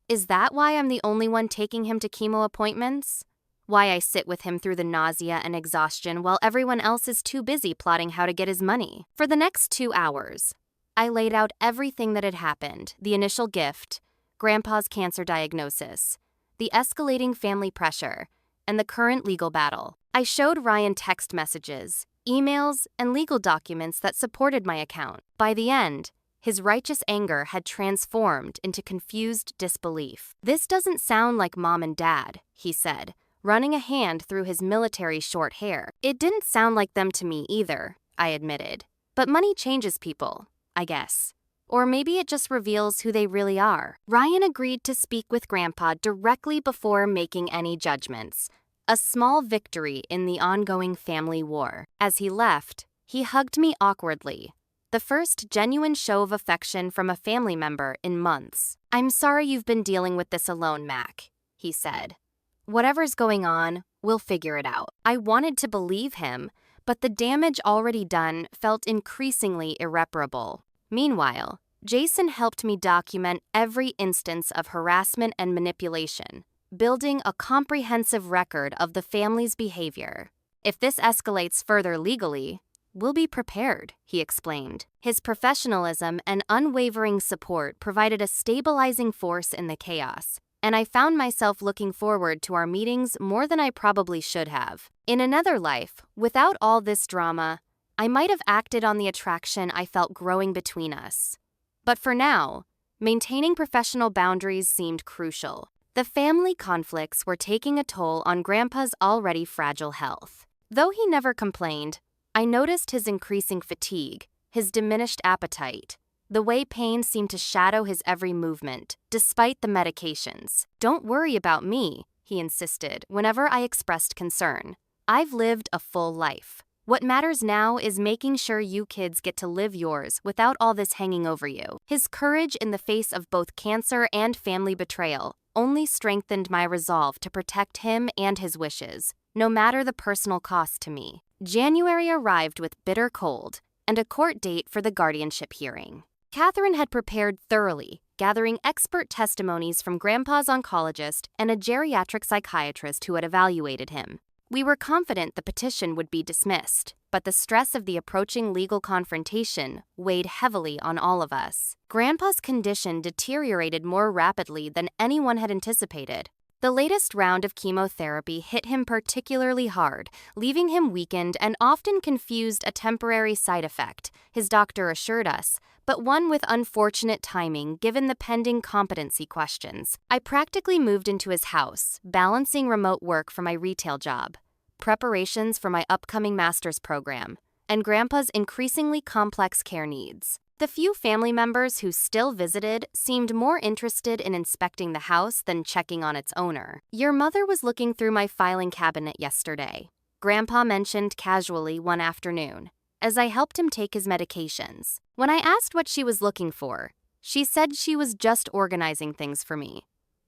"Is that why I'm the only one taking him to chemo appointments? Why I sit with him through the nausea and exhaustion while everyone else is too busy plotting how to get his money?" For the next 2 hours, I laid out everything that had happened: the initial gift, Grandpa's cancer diagnosis, the escalating family pressure, and the current legal battle. I showed Ryan text messages, emails, and legal documents that supported my account. By the end, his righteous anger had transformed into confused disbelief. "This doesn't sound like Mom and Dad," he said, running a hand through his military short hair. "It didn't sound like them to me either," I admitted. "But money changes people, I guess. Or maybe it just reveals who they really are." Ryan agreed to speak with Grandpa directly before making any judgments, a small victory in the ongoing family war. As he left, he hugged me awkwardly, the first genuine show of affection from a family member in months. "I'm sorry you've been dealing with this alone, Mac," he said. "Whatever's going on, we'll figure it out." I wanted to believe him, but the damage already done felt increasingly irreparable. Meanwhile, Jason helped me document every instance of harassment and manipulation, building a comprehensive record of the family's behavior. "If this escalates further legally, we'll be prepared," he explained. His professionalism and unwavering support provided a stabilizing force in the chaos, and I found myself looking forward to our meetings more than I probably should have. In another life, without all this drama, I might have acted on the attraction I felt growing between us. But for now, maintaining professional boundaries seemed crucial. The family conflicts were taking a toll on Grandpa's already fragile health. Though he never complained, I noticed his increasing fatigue, his diminished appetite, the way pain seemed to shadow his every movement, despite the medications. "Don't worry about me," he insisted whenever I expressed concern. "I've lived a full life. What matters now is making sure you kids get to live yours without all this hanging over you." His courage in the face of both cancer and family betrayal only strengthened my resolve to protect him and his wishes, no matter the personal cost to me. January arrived with bitter cold and a court date for the guardianship hearing. Catherine had prepared thoroughly, gathering expert testimonies from Grandpa's oncologist and a geriatric psychiatrist who had evaluated him. We were confident the petition would be dismissed, but the stress of the approaching legal confrontation weighed heavily on all of us. Grandpa's condition deteriorated more rapidly than anyone had anticipated. The latest round of chemotherapy hit him particularly hard, leaving him weakened and often confused a temporary side effect, his doctor assured us, but one with unfortunate timing given the pending competency questions. I practically moved into his house, balancing remote work for my retail job, preparations for my upcoming master's program, and Grandpa's increasingly complex care needs. The few family members who still visited seemed more interested in inspecting the house than checking on its owner. "Your mother was looking through my filing cabinet yesterday," Grandpa mentioned casually one afternoon, as I helped him take his medications. When I asked what she was looking for, she said she was just organizing things for me.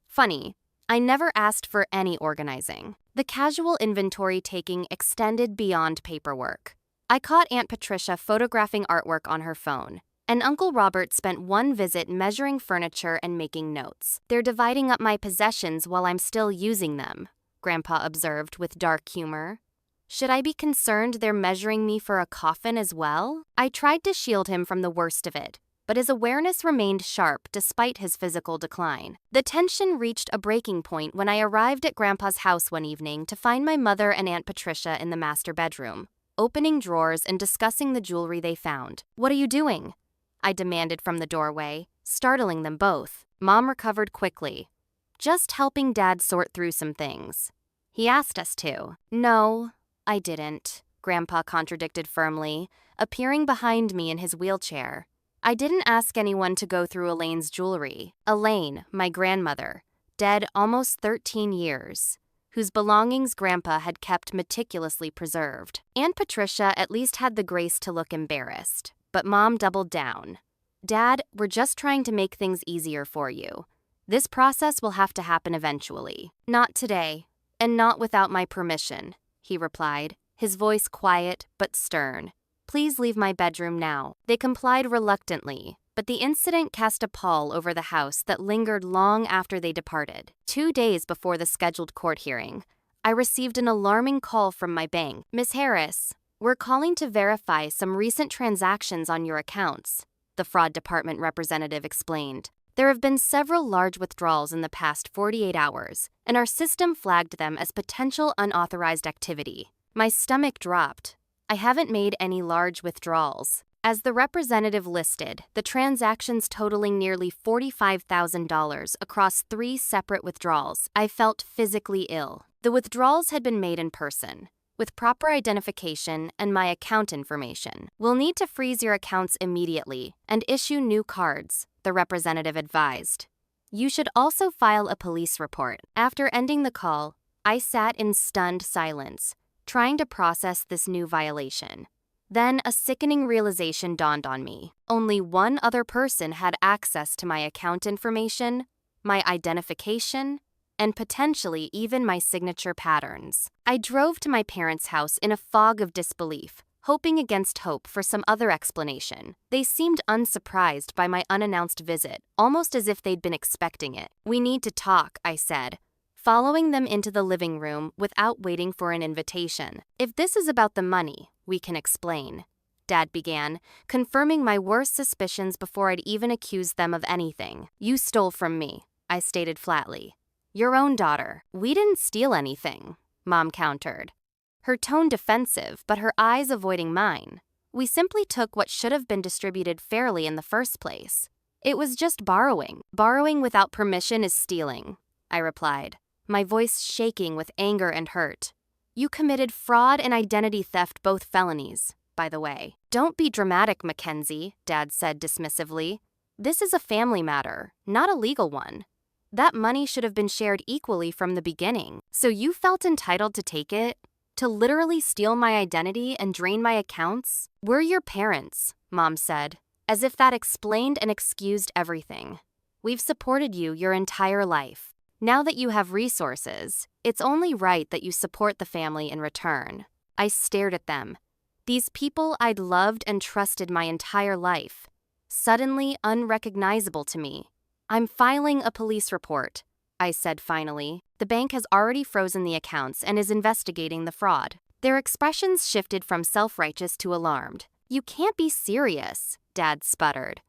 Funny, I never asked for any organizing. The casual inventory taking extended beyond paperwork. I caught Aunt Patricia photographing artwork on her phone, and Uncle Robert spent one visit measuring furniture and making notes. They're dividing up my possessions while I'm still using them, Grandpa observed with dark humor. Should I be concerned they're measuring me for a coffin as well? I tried to shield him from the worst of it, but his awareness remained sharp despite his physical decline. The tension reached a breaking point when I arrived at Grandpa's house one evening to find my mother and Aunt Patricia in the master bedroom, opening drawers and discussing the jewelry they found. "What are you doing?" I demanded from the doorway, startling them both. Mom recovered quickly. "Just helping Dad sort through some things. He asked us to." "No, I didn't," Grandpa contradicted firmly, appearing behind me in his wheelchair. "I didn't ask anyone to go through Elaine's jewelry." Elaine, my grandmother, dead almost 13 years, whose belongings Grandpa had kept meticulously preserved. Aunt Patricia at least had the grace to look embarrassed, but Mom doubled down. "Dad, we're just trying to make things easier for you. This process will have to happen eventually." "Not today, and not without my permission," he replied, his voice quiet but stern. "Please leave my bedroom now." They complied reluctantly, but the incident cast a pall over the house that lingered long after they departed. 2 days before the scheduled court hearing, I received an alarming call from my bank. "Miss Harris, we're calling to verify some recent transactions on your accounts," the fraud department representative explained. "There have been several large withdrawals in the past 48 hours, and our system flagged them as potential unauthorized activity." My stomach dropped. I haven't made any large withdrawals. As the representative listed, the transactions totaling nearly $45,000 across 3 separate withdrawals, I felt physically ill. The withdrawals had been made in person, with proper identification and my account information. "We'll need to freeze your accounts immediately and issue new cards," the representative advised. "You should also file a police report." After ending the call, I sat in stunned silence, trying to process this new violation. Then a sickening realization dawned on me. Only one other person had access to my account information, my identification, and potentially even my signature patterns. I drove to my parents' house in a fog of disbelief, hoping against hope for some other explanation. They seemed unsurprised by my unannounced visit, almost as if they'd been expecting it. "We need to talk," I said, following them into the living room without waiting for an invitation. "If this is about the money, we can explain," Dad began, confirming my worst suspicions before I'd even accused them of anything. "You stole from me," I stated flatly. "Your own daughter." "We didn't steal anything," Mom countered, her tone defensive but her eyes avoiding mine. "We simply took what should have been distributed fairly in the first place. It was just borrowing. Borrowing without permission is stealing," I replied, my voice shaking with anger and hurt. "You committed fraud and identity theft, both felonies, by the way." "Don't be dramatic, Mackenzie," Dad said dismissively. "This is a family matter, not a legal one. That money should have been shared equally from the beginning. So you felt entitled to take it? To literally steal my identity and drain my accounts? We're your parents," Mom said, as if that explained and excused everything. "We've supported you your entire life. Now that you have resources, it's only right that you support the family in return." I stared at them. These people I'd loved and trusted my entire life, suddenly unrecognizable to me. "I'm filing a police report," I said finally. "The bank has already frozen the accounts and is investigating the fraud." Their expressions shifted from self-righteous to alarmed. "You can't be serious," Dad sputtered.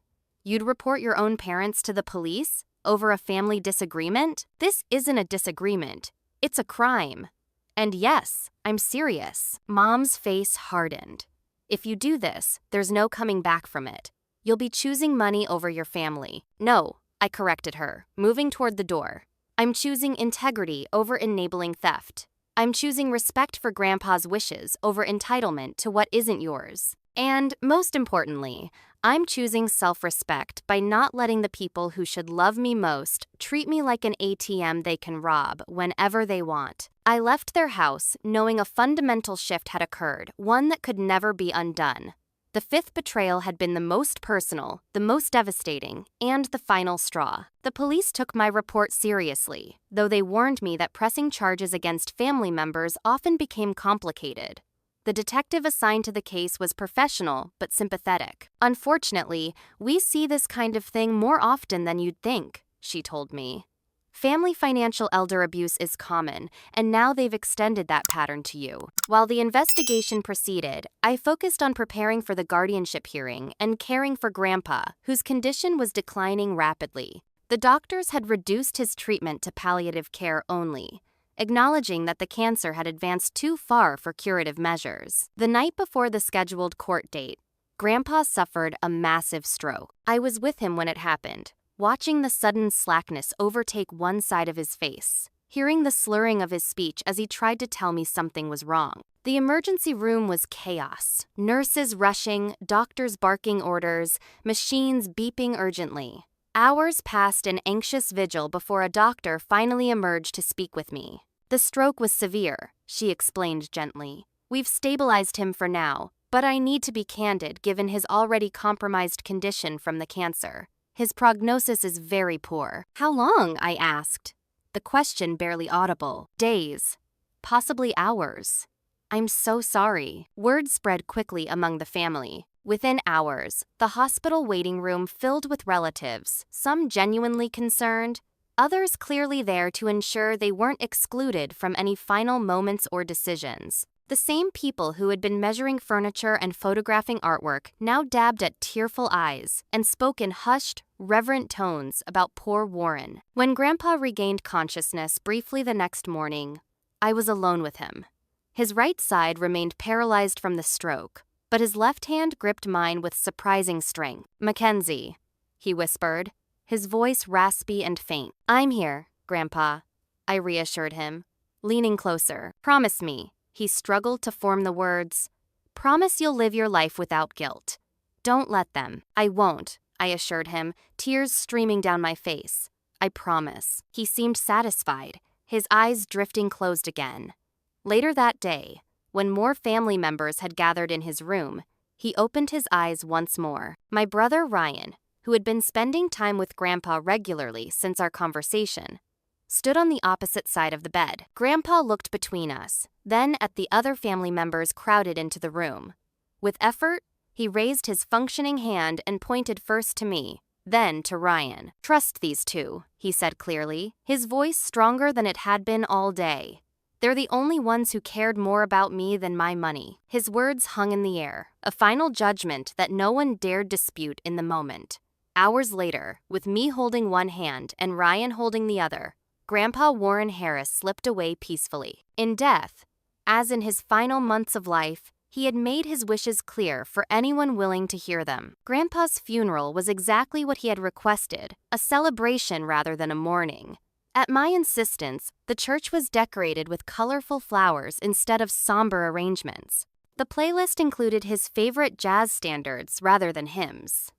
"You'd report your own parents to the police? Over a family disagreement? This isn't a disagreement. It's a crime. And yes, I'm serious." Mom's face hardened. "If you do this, there's no coming back from it. You'll be choosing money over your family." "No," I corrected her, moving toward the door. "I'm choosing integrity over enabling theft. I'm choosing respect for Grandpa's wishes over entitlement to what isn't yours. And, most importantly, I'm choosing self-respect by not letting the people who should love me most treat me like an ATM they can rob whenever they want." I left their house knowing a fundamental shift had occurred, one that could never be undone. The fifth betrayal had been the most personal, the most devastating, and the final straw. The police took my report seriously, though they warned me that pressing charges against family members often became complicated. The detective assigned to the case was professional but sympathetic. "Unfortunately, we see this kind of thing more often than you'd think," she told me. "Family financial elder abuse is common, and now they've extended that pattern to you." While the investigation proceeded, I focused on preparing for the guardianship hearing and caring for Grandpa, whose condition was declining rapidly. The doctors had reduced his treatment to palliative care only, acknowledging that the cancer had advanced too far for curative measures. The night before the scheduled court date, Grandpa suffered a massive stroke. I was with him when it happened, watching the sudden slackness overtake one side of his face, hearing the slurring of his speech as he tried to tell me something was wrong. The emergency room was chaos. Nurses rushing, doctors barking orders, machines beeping urgently. Hours passed in anxious vigil before a doctor finally emerged to speak with me. "The stroke was severe," she explained gently. "We've stabilized him for now, but I need to be candid given his already compromised condition from the cancer. His prognosis is very poor." "How long?" I asked, the question barely audible. "Days, possibly hours." "I'm so sorry." Word spread quickly among the family. Within hours, the hospital waiting room filled with relatives, some genuinely concerned, others clearly there to ensure they weren't excluded from any final moments or decisions. The same people who had been measuring furniture and photographing artwork now dabbed at tearful eyes and spoke in hushed, reverent tones about poor Warren. When Grandpa regained consciousness briefly the next morning, I was alone with him. His right side remained paralyzed from the stroke, but his left hand gripped mine with surprising strength. "Mackenzie," he whispered, his voice raspy and faint. "I'm here, Grandpa," I reassured him, leaning closer. "Promise me." He struggled to form the words. "Promise you'll live your life without guilt. Don't let them." "I won't," I assured him, tears streaming down my face. "I promise." He seemed satisfied, his eyes drifting closed again. Later that day, when more family members had gathered in his room, he opened his eyes once more. My brother Ryan, who had been spending time with Grandpa regularly since our conversation, stood on the opposite side of the bed. Grandpa looked between us, then at the other family members crowded into the room. With effort, he raised his functioning hand and pointed first to me, then to Ryan. "Trust these two," he said clearly, his voice stronger than it had been all day. "They're the only ones who cared more about me than my money." His words hung in the air, a final judgment that no one dared dispute in the moment. Hours later, with me holding one hand and Ryan holding the other, Grandpa Warren Harris slipped away peacefully. In death, as in his final months of life, he had made his wishes clear for anyone willing to hear them. Grandpa's funeral was exactly what he had requested, a celebration rather than a mourning. At my insistence, the church was decorated with colorful flowers instead of somber arrangements. The playlist included his favorite jazz standards rather than hymns.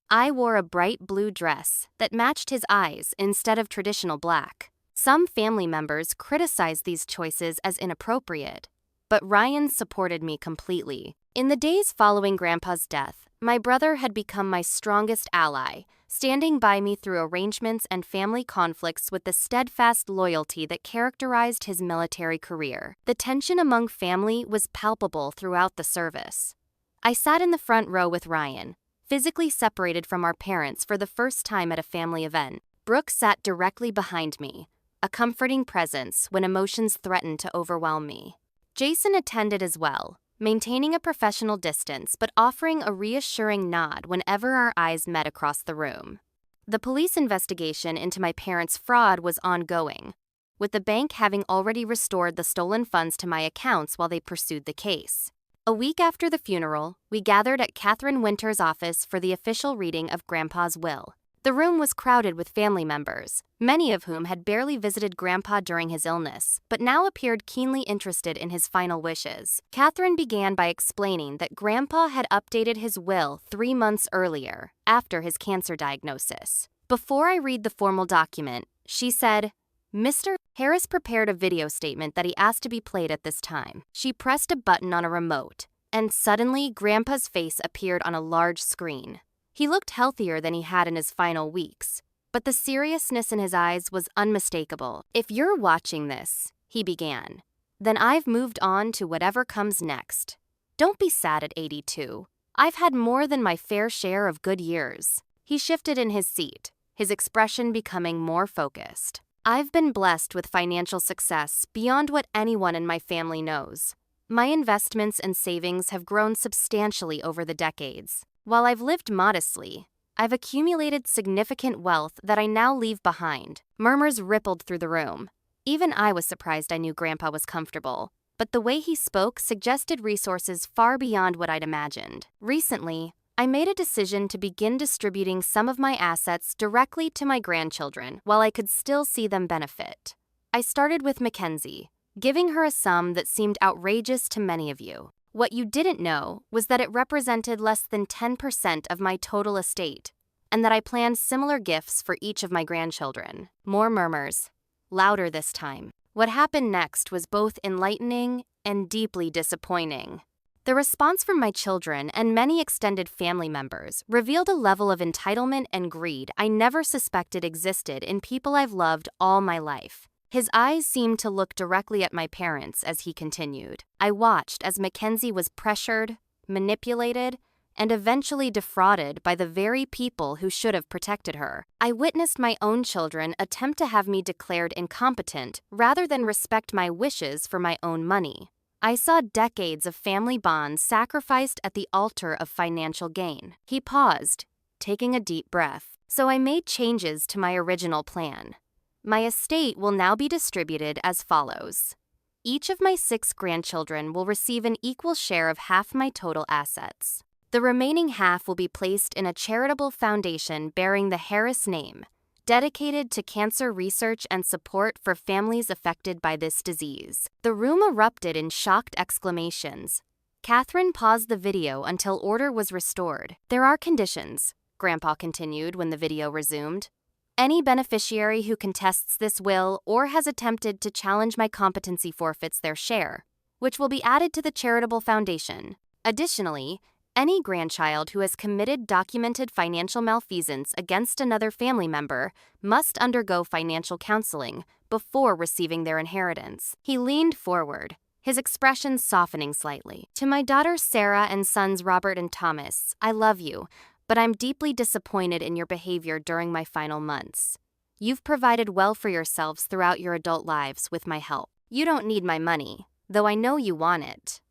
I wore a bright blue dress that matched his eyes instead of traditional black. Some family members criticized these choices as inappropriate, but Ryan supported me completely. In the days following Grandpa's death, my brother had become my strongest ally, standing by me through arrangements and family conflicts with the steadfast loyalty that characterized his military career. The tension among family was palpable throughout the service. I sat in the front row with Ryan, physically separated from our parents for the first time at a family event. Brooke sat directly behind me, a comforting presence when emotions threatened to overwhelm me. Jason attended as well, maintaining a professional distance but offering a reassuring nod whenever our eyes met across the room. The police investigation into my parents' fraud was ongoing, with the bank having already restored the stolen funds to my accounts while they pursued the case. A week after the funeral, we gathered at Catherine Winter's office for the official reading of Grandpa's will. The room was crowded with family members, many of whom had barely visited Grandpa during his illness, but now appeared keenly interested in his final wishes. Catherine began by explaining that Grandpa had updated his will 3 months earlier, after his cancer diagnosis. Before I read the formal document, she said, "Mr. Harris prepared a video statement that he asked to be played at this time." She pressed a button on a remote, And suddenly, Grandpa's face appeared on a large screen. He looked healthier than he had in his final weeks, but the seriousness in his eyes was unmistakable. "If you're watching this," he began, "then I've moved on to whatever comes next. Don't be sad at 82. I've had more than my fair share of good years." He shifted in his seat, his expression becoming more focused. "I've been blessed with financial success beyond what anyone in my family knows. My investments and savings have grown substantially over the decades. While I've lived modestly, I've accumulated significant wealth that I now leave behind." Murmurs rippled through the room. Even I was surprised I knew Grandpa was comfortable, but the way he spoke suggested resources far beyond what I'd imagined. "Recently, I made a decision to begin distributing some of my assets directly to my grandchildren while I could still see them benefit. I started with Mackenzie, giving her a sum that seemed outrageous to many of you. What you didn't know was that it represented less than 10% of my total estate, and that I planned similar gifts for each of my grandchildren." More murmurs, louder this time. What happened next was both enlightening and deeply disappointing. The response from my children and many extended family members revealed a level of entitlement and greed I never suspected existed in people I've loved all my life. His eyes seemed to look directly at my parents as he continued. I watched as Mackenzie was pressured, manipulated, and eventually defrauded by the very people who should have protected her. I witnessed my own children attempt to have me declared incompetent rather than respect my wishes for my own money. I saw decades of family bonds sacrificed at the altar of financial gain. He paused, taking a deep breath. "So I made changes to my original plan. My estate will now be distributed as follows. Each of my 6 grandchildren will receive an equal share of half my total assets. The remaining half will be placed in a charitable foundation bearing the Harris name, dedicated to cancer research and support for families affected by this disease." The room erupted in shocked exclamations. Catherine paused the video until order was restored. "There are conditions," Grandpa continued when the video resumed. "Any beneficiary who contests this will or has attempted to challenge my competency forfeits their share, which will be added to the charitable foundation. Additionally, any grandchild who has committed documented financial malfeasance against another family member must undergo financial counseling before receiving their inheritance." He leaned forward, his expression softening slightly. "To my daughters Sarah and sons Robert and Thomas, I love you, but I'm deeply disappointed in your behavior during my final months. You've provided well for yourselves throughout your adult lives with my help. You don't need my money, though I know you want it.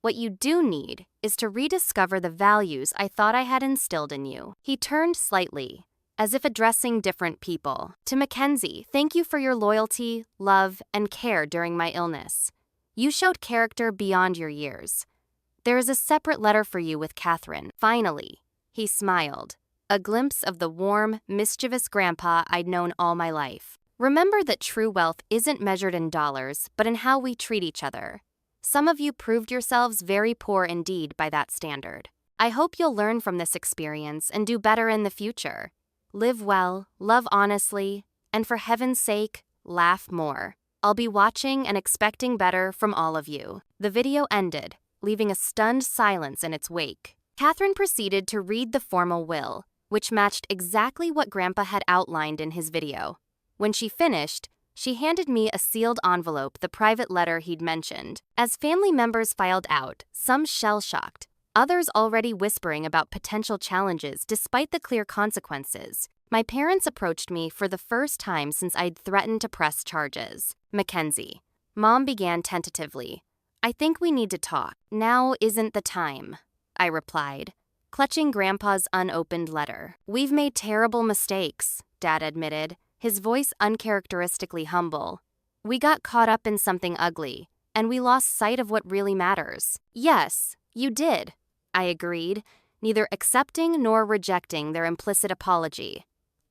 What you do need is to rediscover the values I thought I had instilled in you." He turned slightly, as if addressing different people. "To Mackenzie, thank you for your loyalty, love, and care during my illness. You showed character beyond your years. There is a separate letter for you with Catherine." Finally, he smiled, a glimpse of the warm, mischievous grandpa I'd known all my life. "Remember that true wealth isn't measured in dollars, but in how we treat each other. Some of you proved yourselves very poor indeed by that standard. I hope you'll learn from this experience and do better in the future. Live well, love honestly, and for heaven's sake, laugh more. I'll be watching and expecting better from all of you." The video ended, leaving a stunned silence in its wake. Catherine proceeded to read the formal will, which matched exactly what Grandpa had outlined in his video. When she finished, she handed me a sealed envelope, the private letter he'd mentioned. As family members filed out, some shell-shocked, others already whispering about potential challenges despite the clear consequences, my parents approached me for the first time since I'd threatened to press charges. "Mackenzie," Mom began tentatively, "I think we need to talk." "Now isn't the time," I replied, clutching Grandpa's unopened letter. "We've made terrible mistakes," Dad admitted, his voice uncharacteristically humble. "We got caught up in something ugly, and we lost sight of what really matters." "Yes, you did," I agreed, neither accepting nor rejecting their implicit apology.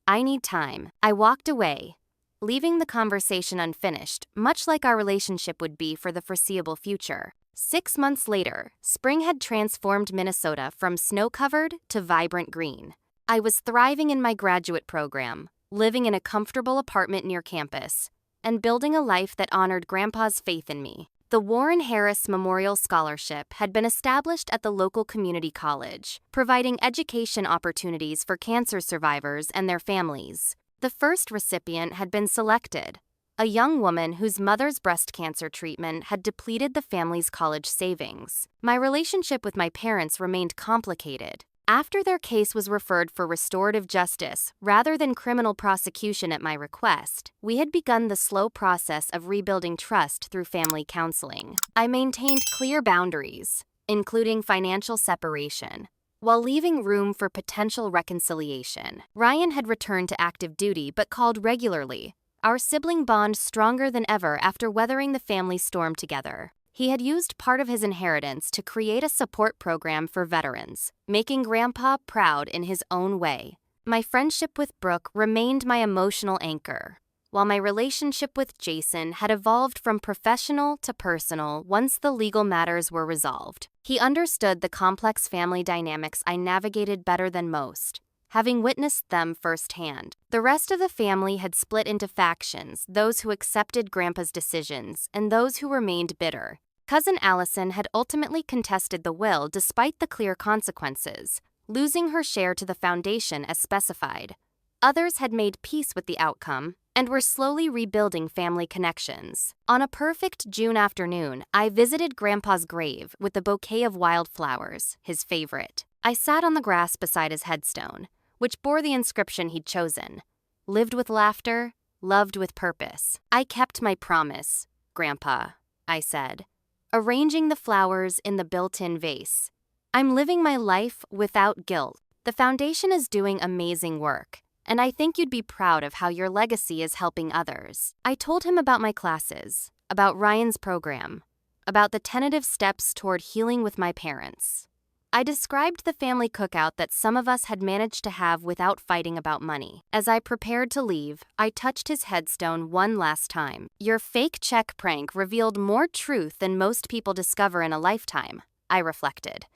"I need time." I walked away, leaving the conversation unfinished, much like our relationship would be for the foreseeable future. 6 months later, spring had transformed Minnesota from snow-covered to vibrant green. I was thriving in my graduate program, living in a comfortable apartment near campus, and building a life that honored Grandpa's faith in me. The Warren Harris Memorial Scholarship had been established at the local community college, providing education opportunities for cancer survivors and their families. The first recipient had been selected, a young woman whose mother's breast cancer treatment had depleted the family's college savings. My relationship with my parents remained complicated. After their case was referred for restorative justice rather than criminal prosecution at my request, we had begun the slow process of rebuilding trust through family counseling. I maintained clear boundaries, including financial separation, while leaving room for potential reconciliation. Ryan had returned to active duty but called regularly, our sibling bond stronger than ever after weathering the family storm together. He had used part of his inheritance to create a support program for veterans, making Grandpa proud in his own way. My friendship with Brooke remained my emotional anchor, while my relationship with Jason had evolved from professional to personal once the legal matters were resolved. He understood the complex family dynamics I navigated better than most, having witnessed them firsthand. The rest of the family had split into factions, those who accepted Grandpa's decisions and those who remained bitter. Cousin Allison had ultimately contested the will despite the clear consequences, losing her share to the foundation as specified. Others had made peace with the outcome and were slowly rebuilding family connections. On a perfect June afternoon, I visited Grandpa's grave with a bouquet of wildflowers, his favorite. I sat on the grass beside his headstone, which bore the inscription he'd chosen: lived with laughter, loved with purpose. I kept my promise, Grandpa, I said, arranging the flowers in the built-in vase. I'm living my life without guilt. The foundation is doing amazing work, and I think you'd be proud of how your legacy is helping others. I told him about my classes, about Ryan's program, about the tentative steps toward healing with my parents. I described the family cookout that some of us had managed to have without fighting about money. As I prepared to leave, I touched his headstone one last time. Your fake check prank revealed more truth than most people discover in a lifetime, I reflected.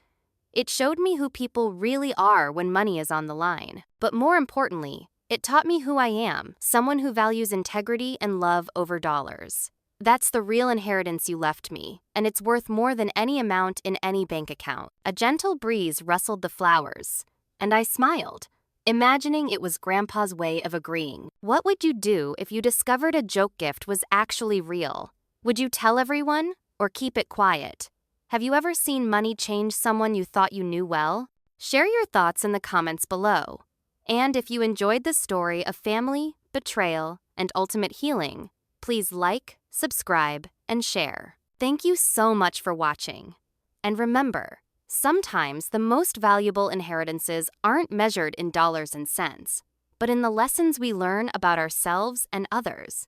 It showed me who people really are when money is on the line. But more importantly, it taught me who I am, someone who values integrity and love over dollars. That's the real inheritance you left me, and it's worth more than any amount in any bank account. A gentle breeze rustled the flowers, and I smiled, imagining it was Grandpa's way of agreeing. What would you do if you discovered a joke gift was actually real? Would you tell everyone, or keep it quiet? Have you ever seen money change someone you thought you knew well? Share your thoughts in the comments below. And if you enjoyed the story of family, betrayal, and ultimate healing, please like, subscribe, and share. Thank you so much for watching. And remember, sometimes the most valuable inheritances aren't measured in dollars and cents, but in the lessons we learn about ourselves and others.